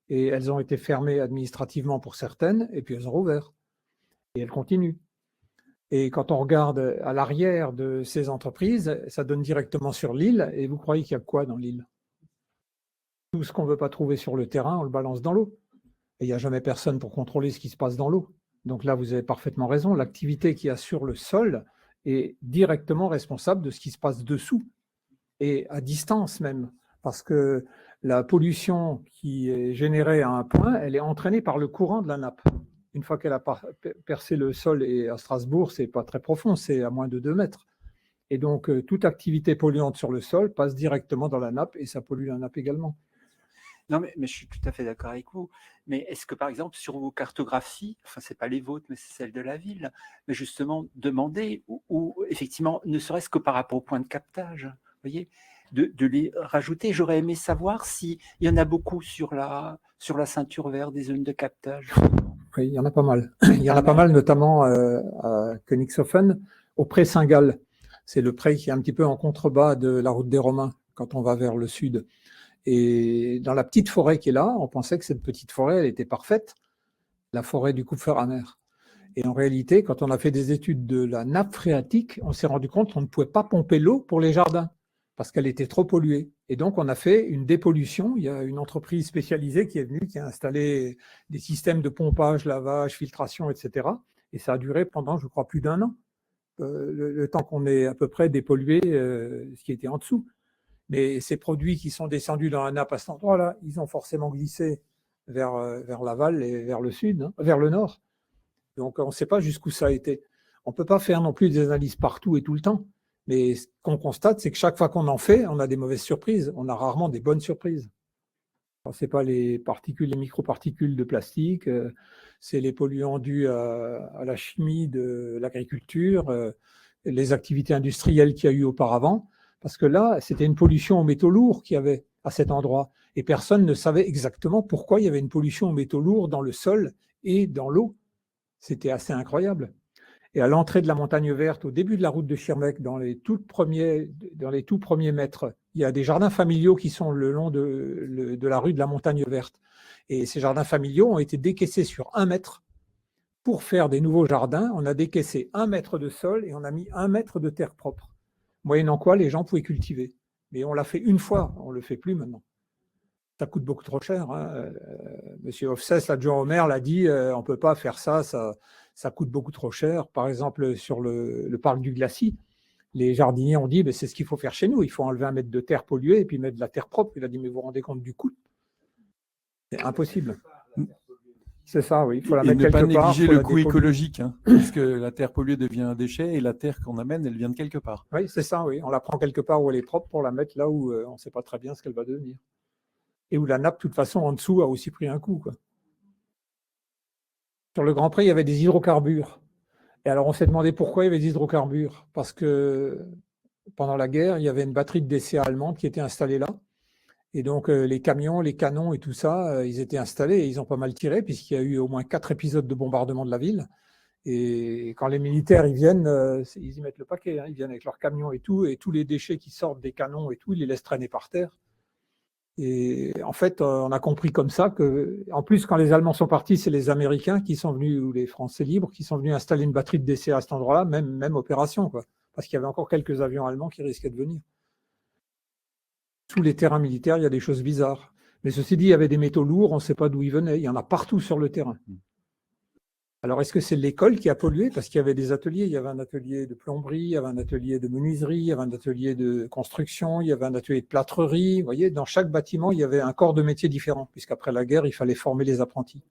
Et elles ont été fermées administrativement pour certaines, et puis elles ont rouvert. Et elles continuent. Et quand on regarde à l'arrière de ces entreprises, ça donne directement sur l'île. Et vous croyez qu'il y a quoi dans l'île? Tout ce qu'on ne veut pas trouver sur le terrain, on le balance dans l'eau. Et il n'y a jamais personne pour contrôler ce qui se passe dans l'eau. Donc là, vous avez parfaitement raison. L'activité qu'il y a sur le sol est directement responsable de ce qui se passe dessous et à distance même. Parce que la pollution qui est générée à un point, elle est entraînée par le courant de la nappe. Une fois qu'elle a percé le sol, et à Strasbourg, ce n'est pas très profond, c'est à moins de 2 mètres. Et donc, toute activité polluante sur le sol passe directement dans la nappe et ça pollue la nappe également. Non, mais je suis tout à fait d'accord avec vous. Mais est-ce que, par exemple, sur vos cartographies, enfin, ce n'est pas les vôtres, mais c'est celles de la ville, mais justement, demander, ou effectivement, ne serait-ce que par rapport au point de captage, vous voyez, de les rajouter. J'aurais aimé savoir s'il y en a beaucoup sur la ceinture verte des zones de captage. Oui, il y en a pas mal. Il y en a pas mal, notamment à Königshofen, au pré Saint-Gall. C'est le pré qui est un petit peu en contrebas de la route des Romains, quand on va vers le sud. Et dans la petite forêt qui est là, on pensait que cette petite forêt, elle était parfaite, la forêt du Kupferamer. Et en réalité, quand on a fait des études de la nappe phréatique, on s'est rendu compte qu'on ne pouvait pas pomper l'eau pour les jardins, parce qu'elle était trop polluée. Et donc, on a fait une dépollution. Il y a une entreprise spécialisée qui est venue, qui a installé des systèmes de pompage, lavage, filtration, etc. Et ça a duré pendant, je crois, plus d'1 an, le temps qu'on ait à peu près dépollué ce qui était en dessous. Mais ces produits qui sont descendus dans la nappe à cet endroit-là, ils ont forcément glissé vers l'aval et vers le sud, hein, vers le nord. Donc, on ne sait pas jusqu'où ça a été. On ne peut pas faire non plus des analyses partout et tout le temps. Mais ce qu'on constate, c'est que chaque fois qu'on en fait, on a des mauvaises surprises. On a rarement des bonnes surprises. Ce n'est pas les particules, les microparticules de plastique, c'est les polluants dus à la chimie de l'agriculture, les activités industrielles qu'il y a eu auparavant. Parce que là, c'était une pollution aux métaux lourds qu'il y avait à cet endroit. Et personne ne savait exactement pourquoi il y avait une pollution aux métaux lourds dans le sol et dans l'eau. C'était assez incroyable. Et à l'entrée de la montagne verte, au début de la route de Schirmeck, dans les tout premiers mètres, il y a des jardins familiaux qui sont le long de la rue de la montagne verte. Et ces jardins familiaux ont été décaissés sur 1 mètre. Pour faire des nouveaux jardins, on a décaissé 1 mètre de sol et on a mis 1 mètre de terre propre. Moyennant quoi, les gens pouvaient cultiver. Mais on l'a fait une fois, on ne le fait plus maintenant. Ça coûte beaucoup trop cher. Hein. Monsieur Hofsès, l'adjoint au maire, l'a dit, on ne peut pas faire ça, ça coûte beaucoup trop cher. Par exemple, sur le parc du Glacis, les jardiniers ont dit, c'est ce qu'il faut faire chez nous, il faut enlever 1 mètre de terre polluée et puis mettre de la terre propre. Il a dit, mais vous vous rendez compte du coût? C'est impossible. C'est ça, oui. Il faut la mettre quelque part. Et ne pas négliger le coût dépolluer. écologique, hein, parce que la terre polluée devient un déchet et la terre qu'on amène, elle vient de quelque part. Oui, c'est ça, oui. On la prend quelque part où elle est propre pour la mettre là où on ne sait pas très bien ce qu'elle va devenir. Et où la nappe, de toute façon, en dessous, a aussi pris un coup, quoi. Sur le Grand Prix, il y avait des hydrocarbures. Et alors, on s'est demandé pourquoi il y avait des hydrocarbures. Parce que pendant la guerre, il y avait une batterie de DC allemande qui était installée là. Et donc, les camions, les canons et tout ça, ils étaient installés et ils ont pas mal tiré, puisqu'il y a eu au moins 4 épisodes de bombardement de la ville. Et quand les militaires, ils viennent, ils y mettent le paquet. Hein. Ils viennent avec leurs camions et tous les déchets qui sortent des canons et tout, ils les laissent traîner par terre. Et en fait, on a compris comme ça que, en plus, quand les Allemands sont partis, c'est les Américains qui sont venus, ou les Français libres, qui sont venus installer une batterie de déchets à cet endroit-là, même opération, quoi. Parce qu'il y avait encore quelques avions allemands qui risquaient de venir. Sous les terrains militaires, il y a des choses bizarres. Mais ceci dit, il y avait des métaux lourds, on ne sait pas d'où ils venaient. Il y en a partout sur le terrain. Alors, est-ce que c'est l'école qui a pollué? Parce qu'il y avait des ateliers. Il y avait un atelier de plomberie, il y avait un atelier de menuiserie, il y avait un atelier de construction, il y avait un atelier de plâtrerie. Vous voyez, dans chaque bâtiment, il y avait un corps de métier différent, puisqu'après la guerre, il fallait former les apprentis.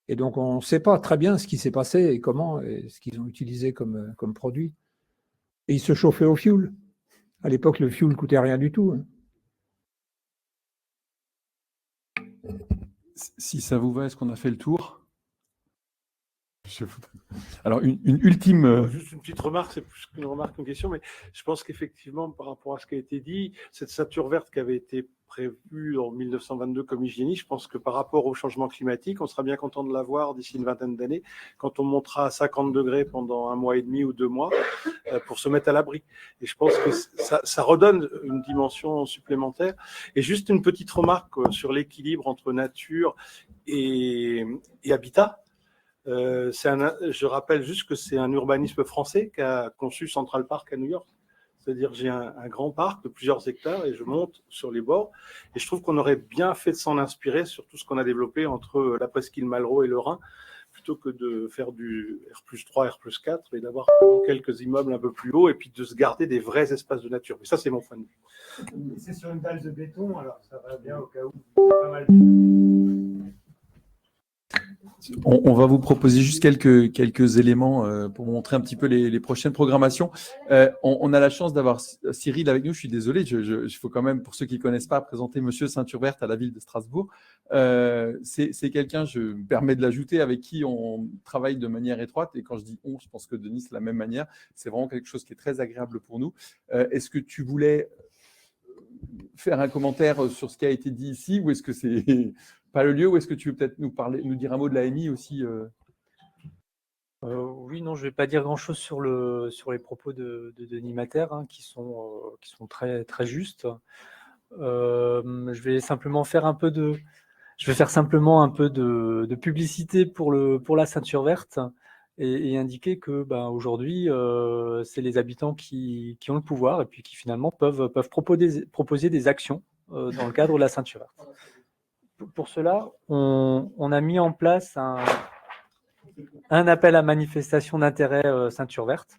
Et donc, on ne sait pas très bien ce qui s'est passé et comment, et ce qu'ils ont utilisé comme produit. Et ils se chauffaient au fioul. À l'époque, le fioul ne coûtait rien du tout. Si ça vous va, est-ce qu'on a fait le tour? Alors, une ultime... Juste une petite remarque, c'est plus qu'une remarque, une question, mais je pense qu'effectivement, par rapport à ce qui a été dit, cette ceinture verte qui avait été prévue en 1922 comme hygiénique, je pense que par rapport au changement climatique, on sera bien content de la voir d'ici une vingtaine d'années, quand on montera à 50 degrés pendant 1 mois et demi ou 2 mois, pour se mettre à l'abri. Et je pense que ça redonne une dimension supplémentaire. Et juste une petite remarque sur l'équilibre entre nature et habitat. Je rappelle juste que c'est un urbanisme français qui a conçu Central Park à New York. C'est-à-dire j'ai un grand parc de plusieurs hectares et je monte sur les bords. Et je trouve qu'on aurait bien fait de s'en inspirer sur tout ce qu'on a développé entre la presqu'île Malraux et le Rhin, plutôt que de faire du R+3, R+4 et d'avoir quelques immeubles un peu plus hauts et puis de se garder des vrais espaces de nature. Mais ça, c'est mon point de vue. C'est sur une dalle de béton, alors ça va bien au cas où il y a pas mal de... On va vous proposer juste quelques éléments pour montrer un petit peu les prochaines programmations. On a la chance d'avoir Cyril avec nous. Je suis désolé, il faut quand même, pour ceux qui ne connaissent pas, présenter Monsieur Ceinture Verte à la ville de Strasbourg. C'est quelqu'un, je me permets de l'ajouter, avec qui on travaille de manière étroite. Et quand je dis on, je pense que Denis, de la même manière, c'est vraiment quelque chose qui est très agréable pour nous. Est-ce que tu voulais faire un commentaire sur ce qui a été dit ici, ou est-ce que c'est pas le lieu, ou est-ce que tu veux peut-être nous dire un mot de l'AMI aussi Oui, non, je ne vais pas dire grand-chose sur les propos de Denis Mater, hein, qui sont très, très justes. Je vais simplement faire un peu de publicité pour la ceinture verte et indiquer que aujourd'hui, c'est les habitants qui ont le pouvoir et puis qui finalement peuvent proposer des actions dans le cadre de la ceinture verte. Pour cela, on a mis en place un appel à manifestation d'intérêt ceinture verte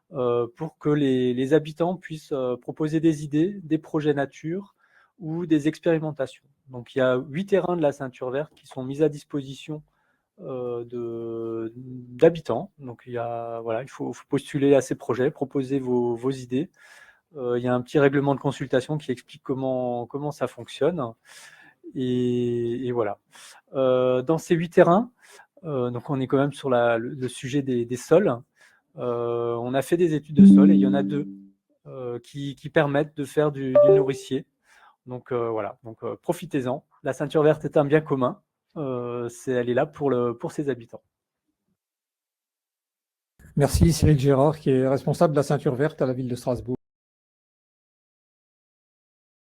pour que les habitants puissent proposer des idées, des projets nature ou des expérimentations. Donc, il y a 8 terrains de la ceinture verte qui sont mis à disposition d'habitants. Donc, il faut postuler à ces projets, proposer vos idées. Il y a un petit règlement de consultation qui explique comment ça fonctionne. Et voilà. Dans ces 8 terrains, donc on est quand même sur le sujet des sols. On a fait des études de sol et il y en a 2 qui permettent de faire du nourricier. Donc voilà, donc profitez-en. La ceinture verte est un bien commun. Elle est là pour ses habitants. Merci Cyril Gérard, qui est responsable de la ceinture verte à la ville de Strasbourg.